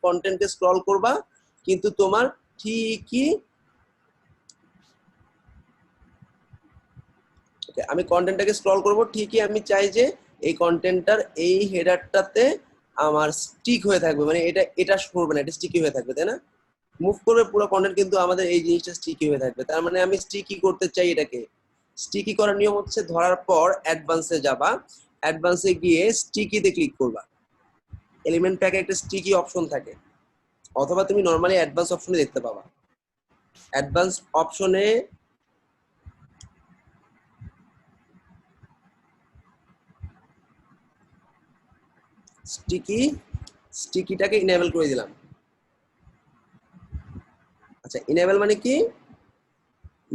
কন্টেন্টে স্ক্রল করবা কিন্তু তোমার ঠিকই, আমি কন্টেন্টটাকে স্ক্রল করব ঠিকই আমি চাই যে এই কন্টেন্টটার এই হেডারটাতে আমার স্টিক হয়ে থাকবে, মানে এটা এটা করবে না, এটা স্টিকি হয়ে থাকবে, তাই না? মুভ করবে পুরো কন্টেন্ট কিন্তু আমাদের এই জিনিসটা স্টিকি হয়ে থাকবে। তার মানে আমি স্টিকি করতে চাই এটাকে। স্টিকি করার নিয়ম হচ্ছে ধরার পর অ্যাডভান্সে যাবা, অ্যাডভান্সে গিয়ে স্টিকিতে ক্লিক করবা। এলিমেন্ট প্যাকে একটা স্টিকি অপশন থাকে, অথবা তুমি নর্মালি অ্যাডভান্স অপশনে দেখতে পাবা। অ্যাডভান্স অপশনে স্টিকি, স্টিকিটাকে ইনেবল করে দিলাম। আচ্ছা ইনেবল মানে কি,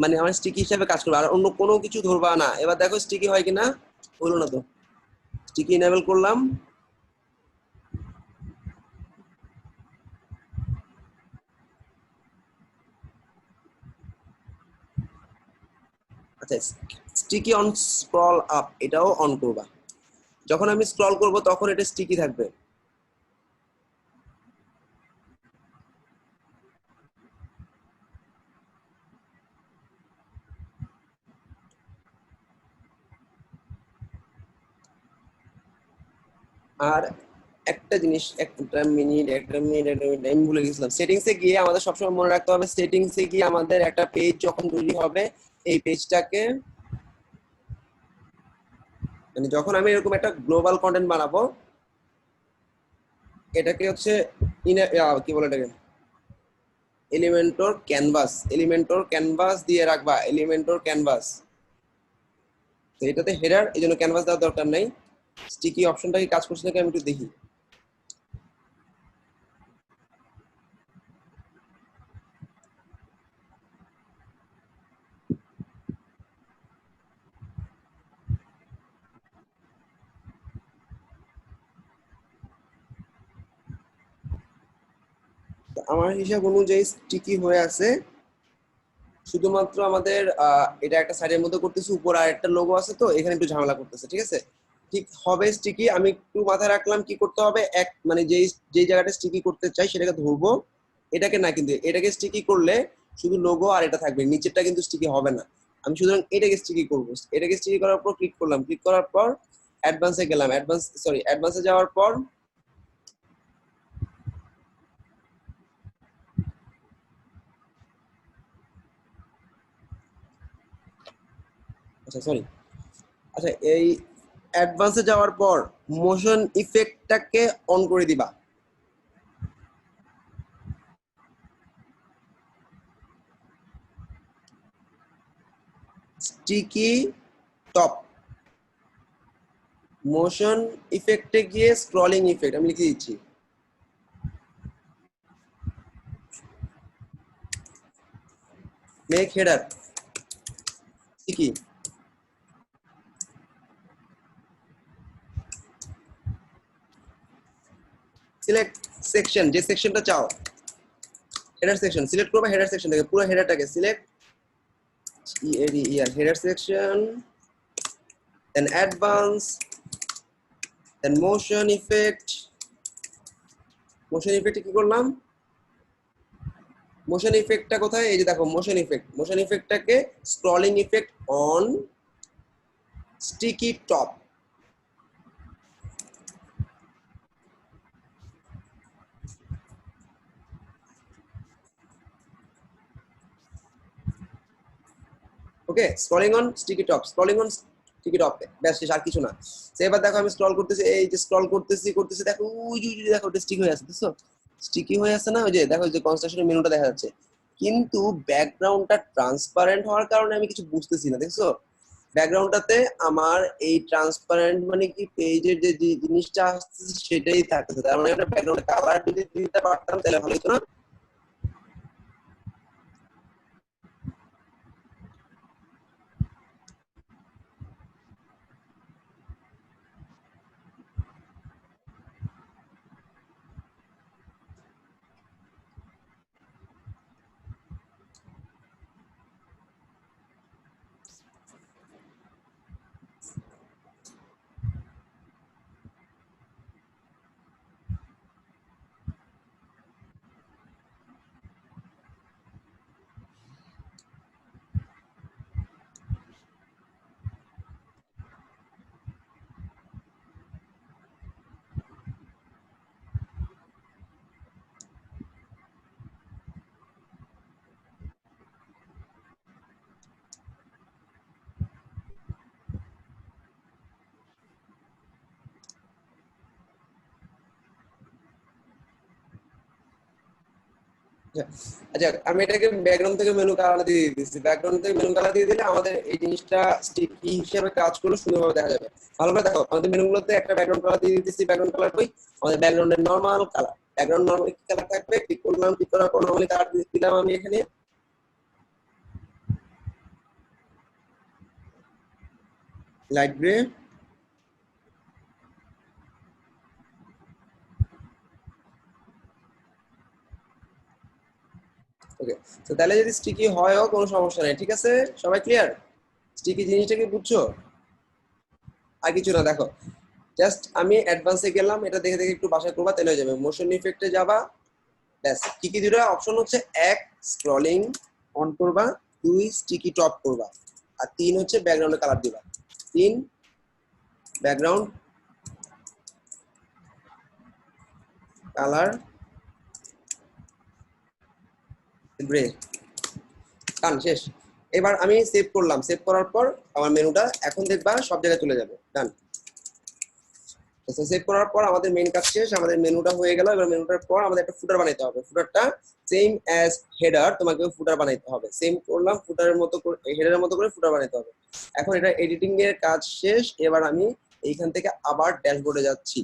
মানে আমার স্টিকি হিসাবে কাজ করবে, আর অন্য কোনো কিছু ধরবা না। এবার দেখো স্টিকি হয় কিনা, হলো না তো। স্টিকি ইনেবল করলাম, আচ্ছা স্টিকি অন স্ক্রল আপ, এটাও অন করবা। যখন আমি স্ক্রল করব তখন এটা স্টিকি থাকবে। আর একটা জিনিস, একটা মিনিট আমি ভুলে গেছিলাম। সেটিংসে গিয়ে আমাদের সবসময় মনে রাখতে হবে, সেটিংসে গিয়ে আমাদের একটা পেজ যখন তৈরি হবে, এই পেজটাকে মানে যখন আমি এরকম একটা গ্লোবাল কন্টেন্ট বানাবো, এটাকে হচ্ছে কি বলে এটাকে, এলিমেন্টর ক্যানভাস দিয়ে রাখবা, এলিমেন্টর ক্যানভাস। তো এটাতে হেডার, এই জন্য ক্যানভাস দেওয়ার দরকার নেই। স্টিকি অপশনটা কি কাজ করছে নাকি আমি একটু দেখি। আমার হিসাব অনুযায়ী স্টিকি হয়ে আছে। শুধুমাত্র আমাদের এটা একটা সাইডের মধ্যে করতেছি, উপর আর একটা লোগো আছে, তো এখানে একটু ঝামেলা করতেছে। ঠিক আছে, ঠিক হবে স্টিকি। আমি একটু মাথায় রাখলাম কি করতে হবে, এক মানে যেই জায়গাটা স্টিকি করতে চাই সেটাকে ধরবো, এটাকে না, কিন্তু এটাকে স্টিকি করলে শুধু লোগো আর এটা থাকবে, নিচেরটা কিন্তু স্টিকি হবে না। আমি সুতরাং এটাকে স্টিকি করবো। এটাকে স্টিকি করার পর ক্লিক করলাম, ক্লিক করার পর অ্যাডভান্সে গেলাম, অ্যাডভান্সে যাওয়ার পর আচ্ছা সরি, আচ্ছা এই অ্যাডভান্সে যাওয়ার পর মোশন ইফেক্টটাকে অন করে দিবা। স্টিকি টপ, মোশন ইফেক্টে গিয়ে স্ক্রলিং ইফেক্ট আমি লিখে দিচ্ছি। Make header sticky, select section, যে সেকশনটা চাও, হেডার সেকশন সিলেক্ট করবে, হেডার সেকশন থেকে পুরো হেডারটাকে select, header section, then advance, then motion effect. Motion ইফেক্টে কি করলাম, মোশন ইফেক্টটা কোথায়, এই যে দেখো মোশন ইফেক্ট, মোশন ইফেক্টটাকে scrolling effect on sticky top. Okay, scrolling on sticky top, scrolling on sticky top, ব্যাস শেষ, আর কিছু না। এবার দেখো আমি স্ক্রল করতেছি, এই যে স্ক্রল করতেছি দেখো ওই যে দেখো ওটা স্টিক হয়ে আছে, বুঝছো, স্টিকি হয়ে আছে না, ওই যে দেখো যে কনস্ট্রাকশনের মেনুটা দেখা যাচ্ছে, কিন্তু ব্যাকগ্রাউন্ডটা ট্রান্সপারেন্ট হওয়ার কারণে আমি কিছু বুঝতেছি না, দেখছো ব্যাকগ্রাউন্ডটাতে আমার এই ট্রান্সপারেন্ট মানে কি পেজের যে জিনিসটা আসছে সেটাই থাকতেছে, তার মানে একটা ব্যাকগ্রাউন্ডে কালার যদি দিতে পারতাম তাহলে ভালো হতো না। আচ্ছা আমি এটাকে ব্যাকগ্রাউন্ড থেকে মেনু কালার দিয়ে দিচ্ছি, ব্যাকগ্রাউন্ড থেকে মেনু কালার দিয়ে দিলে আমাদের এই জিনিসটা স্টিকি হিসেবে কাজ করলে সুন্দরভাবে দেখা যাবে। ভালো করে দেখো আমাদের মেনুগুলোতে একটা ব্যাকগ্রাউন্ড কালার দিয়ে দিচ্ছি, ব্যাকগ্রাউন্ড কালার কই, আমাদের ব্যাকগ্রাউন্ডের নরমাল কালার, ব্যাকগ্রাউন্ড নরমাল কি কালার থাকবে, ক্লিক করলাম, ক্লিক করার পর নরমালি কালার দিলাম আমি এখানে লাইট গ্রে। ওকে, তো তাহলে যদি স্টিকি হয়ও কোনো সমস্যা নেই, ঠিক আছে, সবাই ক্লিয়ার, স্টিকি জিনিসটা কি বুঝছো, আর কিছু না। দেখো জাস্ট আমি অ্যাডভান্সে গেলাম, এটা দেখে দেখে একটু বাসায় করবা তাহলে হয়ে যাবে, মোশন ইফেক্টে যাবা, ব্যাস কি কি দুটো অপশন হচ্ছে, এক স্ক্রলিং অন করবা, দুই স্টিকি টপ করবা, আর তিন হচ্ছে ব্যাকগ্রাউন্ডে কালার দিবা, তিন ব্যাকগ্রাউন্ড কালার গ্রে, কান শেষ। এবার আমি সেভ করলাম, সেভ করার পর আমার মেনুটা এখন দেখবা সব জায়গায় চলে যাবে। ডান। সেভ করার পর আমাদের মেইন কাজ শেষ, আমাদের মেনুটা হয়ে গেল। এবার মেনুটার পর আমাদের একটা ফুটার বানাইতে হবে। ফুটারটা সেম অ্যাজ হেডার, তোমাকে ফুটার বানাইতে হবে। সেম করলাম, ফুটারের মতো করে হেডারের মতো করে ফুটার বানাইতে হবে। এখন এটা এডিটিং এর কাজ শেষ। এবার আমি এইখান থেকে আবার ড্যাশবোর্ডে যাচ্ছি।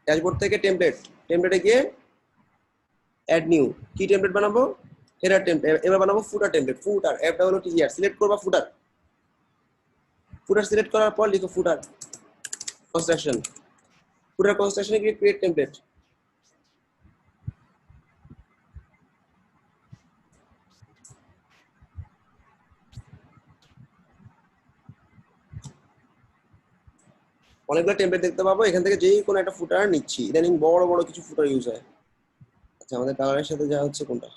ড্যাশবোর্ড থেকে টেমপ্লেটে গিয়ে অ্যাড নিউ, কি টেমপ্লেট বানাবো? Header template. এবার বানাবো ফুটার টেমপ্লেট। ফুটার FWTER সিলেক্ট করবা, ফুটার সিলেক্ট করার পর লিখো ফুটার কনস্ট্রাকশন। ফুটার কনস্ট্রাকশনে গিয়ে ক্রিয়েট টেমপ্লেট। অনেকগুলো টেমপ্লেট দেখতে পাবো, এখান থেকে যেই কোনো একটা ফুটার নিচ্ছি। ইদানিং বড় বড় কিছু ফুটার ইউজ হয়। আচ্ছা, আমাদের কালারের সাথে যা হচ্ছে কোনটা?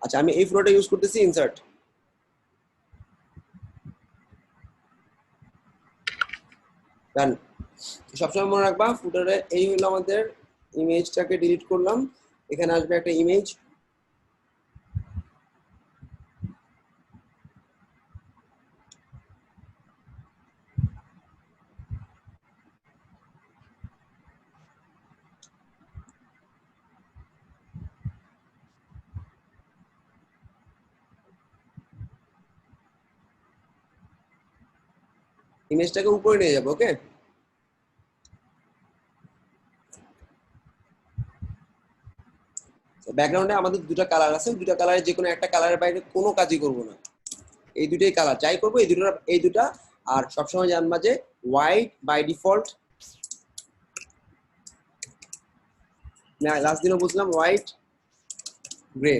আচ্ছা, আমি এই ফুটারটা ইউজ করতেছি, ইনসার্ট। ডান। সবসময় মনে রাখবা ফুটারে এই হলো আমাদের ইমেজটাকে ডিলিট করলাম, এখানে আসবে একটা ইমেজ। ইমেজটাকে উপরে নিয়ে যাবো। ওকে, ব্যাকগ্রাউন্ডে আমাদের দুটো কালার আছে, দুটো কালারের যে কোনো একটা কালারের বাইরে কোনো কাজই করব না। এই দুটোই কালার, যাই করবো এই দুটা। আর সবসময় জানবা যে হোয়াইট বাই ডিফল্ট, না লাস্ট দিনও বুঝলাম, হোয়াইট গ্রে।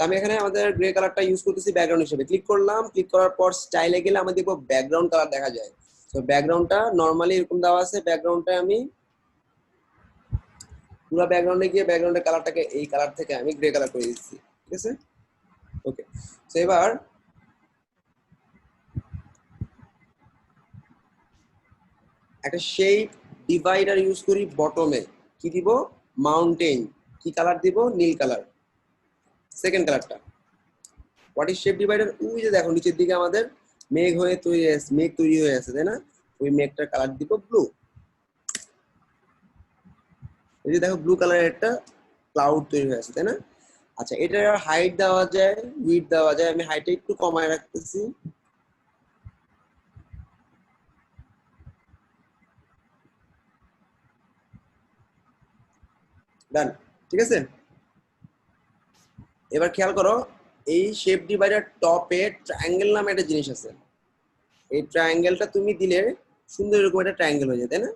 আমি এখানে আমাদের গ্রে কালারটা ইউজ করতেছি ব্যাকগ্রাউন্ড হিসেবে। ক্লিক করলাম, ক্লিক করার পর স্টাইলে গেলে আমরা দেখবো ব্যাকগ্রাউন্ড কালার দেখা যায়। তো ব্যাকগ্রাউন্ডটা নর্মালি এরকম দেওয়া আছে। ব্যাকগ্রাউন্ডটা আমি পুরো ব্যাকগ্রাউন্ডে গিয়ে ব্যাকগ্রাউন্ডের কালারটাকে এই কালার থেকে আমি গ্রে কালার করে দিচ্ছি। ঠিক আছে, ওকে। তো এবার একটা শেপ ডিভাইডার ইউজ করি বটমে। কি দিব? মাউন্টেন। কি কালার দিব? নীল কালার। সেকেন্ড কালারটা হোয়াট ইজ শেপ ডিভাইডার? ওই যে দেখো নিচের দিকে আমাদের মেঘ তৈরি হয়ে আছে, তাই না? ওই মেঘটার কালার দিব ব্লু। এই যে দেখো ব্লু কালারের একটা ক্লাউড তৈরি হয়ে আছে, তাই না? আচ্ছা, এটার হাইট দেওয়া যায়, উইডথ দেওয়া যায়। আমি হাইটটা একটু কমায় রাখতেছি। ডান, ঠিক আছে। এবার খেয়াল করো, এই শেপ ডিভাইডার টপে ট্রায়াঙ্গেল নামে একটা জিনিস আছে। এই ট্রায়াঙ্গেলটা তুমি দিলে সুন্দর এরকম একটা ট্রায়াঙ্গেল হয়ে যায়, তাই না?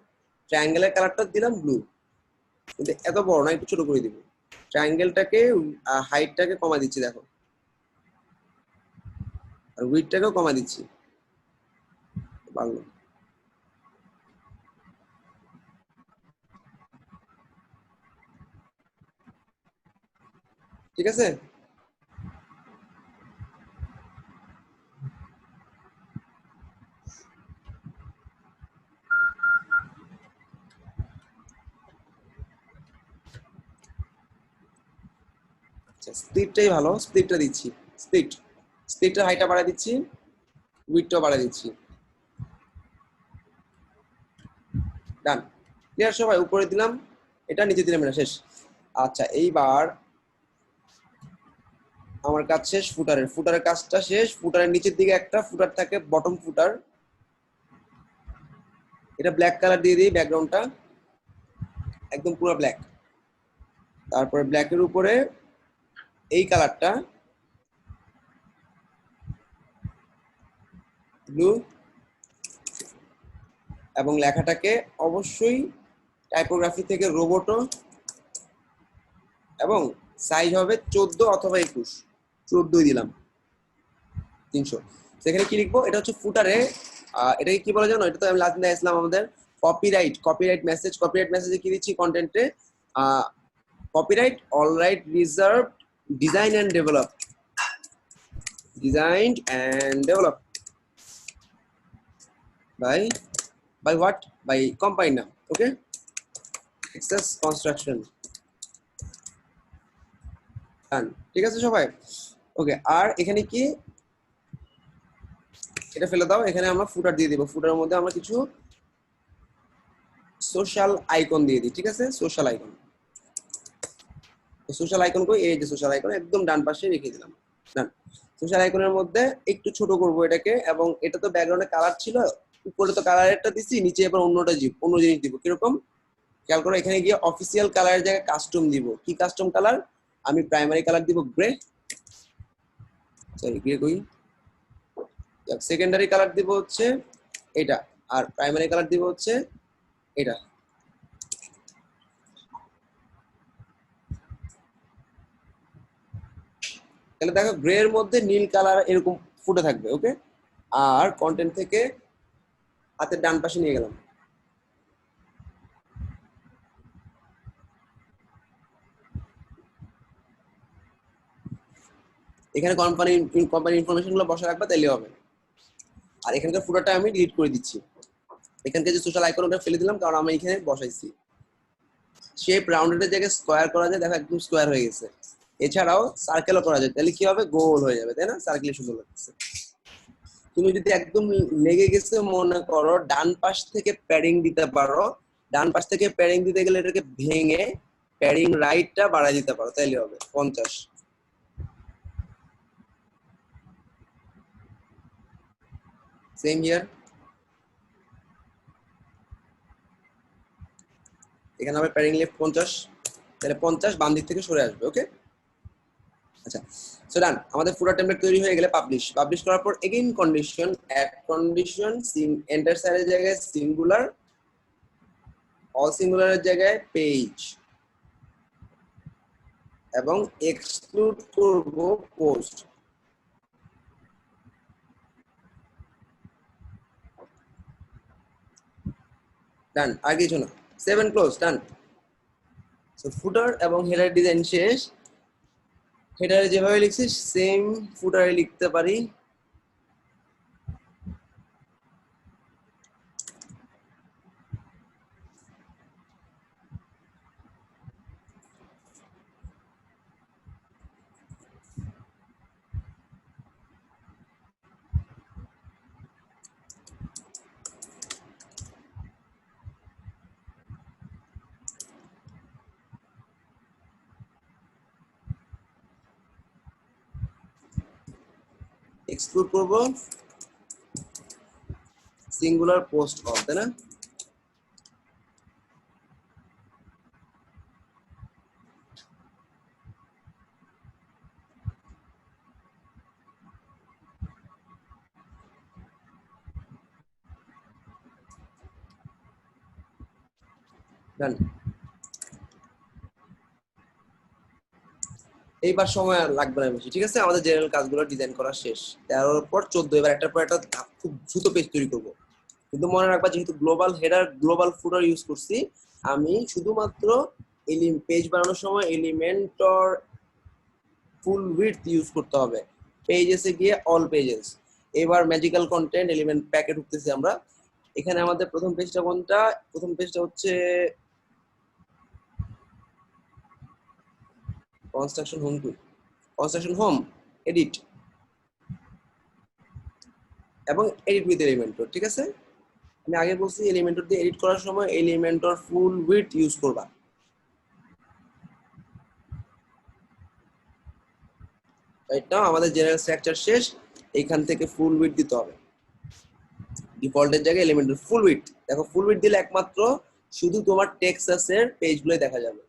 ট্রায়াঙ্গেলের কালারটা দিলাম ব্লু, কিন্তু এত বড় না, একটু ছোট করে দিব। ট্রায়াঙ্গেলটাকে হাইটটাকে কমা দিচ্ছি, দেখো, আর উইডথটাকেও কমা দিচ্ছি। ভালো, ঠিক আছে। স্প্লিটটাই ভালো, স্প্লিটটা দিচ্ছি। স্প্লিটটার হাইটটা বাড়ায় দিচ্ছি, উইডথটাও বাড়ায় দিচ্ছি। ডান, ক্লিয়ার সবাই? উপরে দিলাম এটা, নিচে দিলাম এটা, শেষ। আচ্ছা, এইবার আমার কাজ শেষ। ফুটারের কাজটা শেষ। ফুটারের নিচের দিকে একটা ফুটার থাকে, বটম ফুটার। এটা ব্ল্যাক কালার দিয়ে দিই, ব্যাকগ্রাউন্ডটা একদম পুরো ব্ল্যাক। তারপরে ব্ল্যাকের উপরে এই কালারটা ব্লু, এবং লেখাটাকে অবশ্যই টাইপোগ্রাফি থেকে রোবোটো, এবং সাইজ হবে 14 অথবা 21। 14ই দিলাম, 300। সেখানে কি লিখবো? এটা হচ্ছে ফুটারে। এটাকে কি বলা জানো? এটা তো আমি লাস্ট দিন আসলাম আমাদের কপিরাইট মেসেজে কি দিচ্ছি কন্টেন্টে? Copyright all right reserve design and develop, by what, by company নাম, ওকে, এক্সেস কনস্ট্রাকশন, ডান, ঠিক আছে সবাই, ওকে। আর এখানে কি, এটা ফেলে দাও, এখানে আমরা ফুটার দিয়ে দিব, ফুটারের মধ্যে আমরা কিছু সোশ্যাল আইকন দিয়ে দিই, ঠিক আছে, সোশ্যাল আইকন, সোশ্যাল আইকন কই, এই যে সোশ্যাল আইকন একদম ডান পাশে রেখে দিলাম, ডান। সোশ্যাল আইকনের মধ্যে একটু ছোট করব এটাকে, এবং এটা তো ব্যাকগ্রাউন্ডে কালার ছিল, উপরে তো কালারেরটা দিছি, নিচে এবার অন্য জিনিস দিব, কিরকম খেয়াল করো, এখানে গিয়ে অফিসিয়াল কালারের জায়গায় কাস্টম দিব, কি কাস্টম কালার, আমি প্রাইমারি কালার দিব গ্রে, সরি গ্রে কই, সেকেন্ডারি কালার দিব হচ্ছে এটা, আর প্রাইমারি কালার দিব হচ্ছে এটা। তাহলে দেখো গ্রে এর মধ্যে নীল কালার এরকম ফুটে থাকবে, ওকে। আর কন্টেন্ট থেকে হাতের ডান পাশে নিয়ে গেলাম, এখানে কোম্পানি ইনফরমেশন গুলো বসে রাখবা, তাইলে হবে। আর এখানকার ফুটারটা আমি ডিলিট করে দিচ্ছি, এখানকার যে সোশ্যাল আইকন ওটা ফেলে দিলাম, কারণ আমি এখানে বসাইছি। শেপ রাউন্ডের জায়গায় স্কোয়ার করা যায়, দেখো একদম স্কোয়ার হয়ে গেছে। এছাড়াও সার্কেলও করা যায়, তাহলে কি হবে, গোল হয়ে যাবে, তাই না, সার্কেলে সুন্দর লাগছে। তুমি যদি একদম লেগে গেছে মনে করো, ডান পাশ থেকে প্যাডিং দিতে পারো, ডান পাশ থেকে প্যাডিং দিতে গেলে এটাকে ভেঙে প্যাডিং রাইটটা বাড়ায় দিতে পারো, তাইলে হবে 50। সেম হিয়ার, এখানে হবে প্যাডিং লেফট 50, তাহলে 50 বাম দিক থেকে সরে আসবে, ওকে। আচ্ছা, সো ডান, আমাদের ফুটার টেমপ্লেট তৈরি হয়ে গেলে পাবলিশ করার পর again condition, add condition, enter সাইজের জায়গায় সিঙ্গুলার, অল সিঙ্গুলারের জায়গায় পেজ, এবং এক্সক্লুড করব পোস্ট, ডান, আর কিছু না, save and close, done. So footer এবং হেডার ডিজাইন শেষ। হেডারে যেভাবে লিখছি সেম ফুটারে লিখতে পারি, এক্সক্লুড করব সিঙ্গুলার পোস্ট অফ, তাই না, ডান। এইবার সময় আর লাগবে না বেশি, ঠিক আছে, আমাদের জেনারেল কাজগুলো ডিজাইন করা শেষ। 13 পর 14, এবার একটার পর একটা খুব দ্রুত পেজ তৈরি করব। কিন্তু মনে রাখবা, যেহেতু গ্লোবাল হেডার গ্লোবাল ফুটার ইউজ করছি, আমি শুধুমাত্র পেজ বানানোর সময় এলিমেন্টর ফুল উইডথ ইউজ করতে হবে, পেজেসে গিয়ে অল পেজেস। এবার ম্যাজিক্যাল কন্টেন্ট এলিমেন্ট প্যাকে ঢুকতেছি আমরা। এখানে আমাদের প্রথম পেজটা কোনটা, প্রথম পেজটা হচ্ছে construction home, construction home, edit এবং এডিট উইথ এলিমেন্টর, ঠিক আছে। আমি আগে বলছি এলিমেন্টর দিয়ে এডিট করার সময় এলিমেন্টর ফুল উইডথ ইউজ করবা। রাইট নাও আমাদের জেনারেল স্ট্রাকচার শেষ, এইখান থেকে ফুল উইডথ দিতে হবে, ডিফল্টের জায়গায় এলিমেন্টর ফুল উইডথ। দেখো ফুল উইডথ দিলে একমাত্র শুধু তোমার টেক্সাসের পেজগুলোই দেখা যাবে।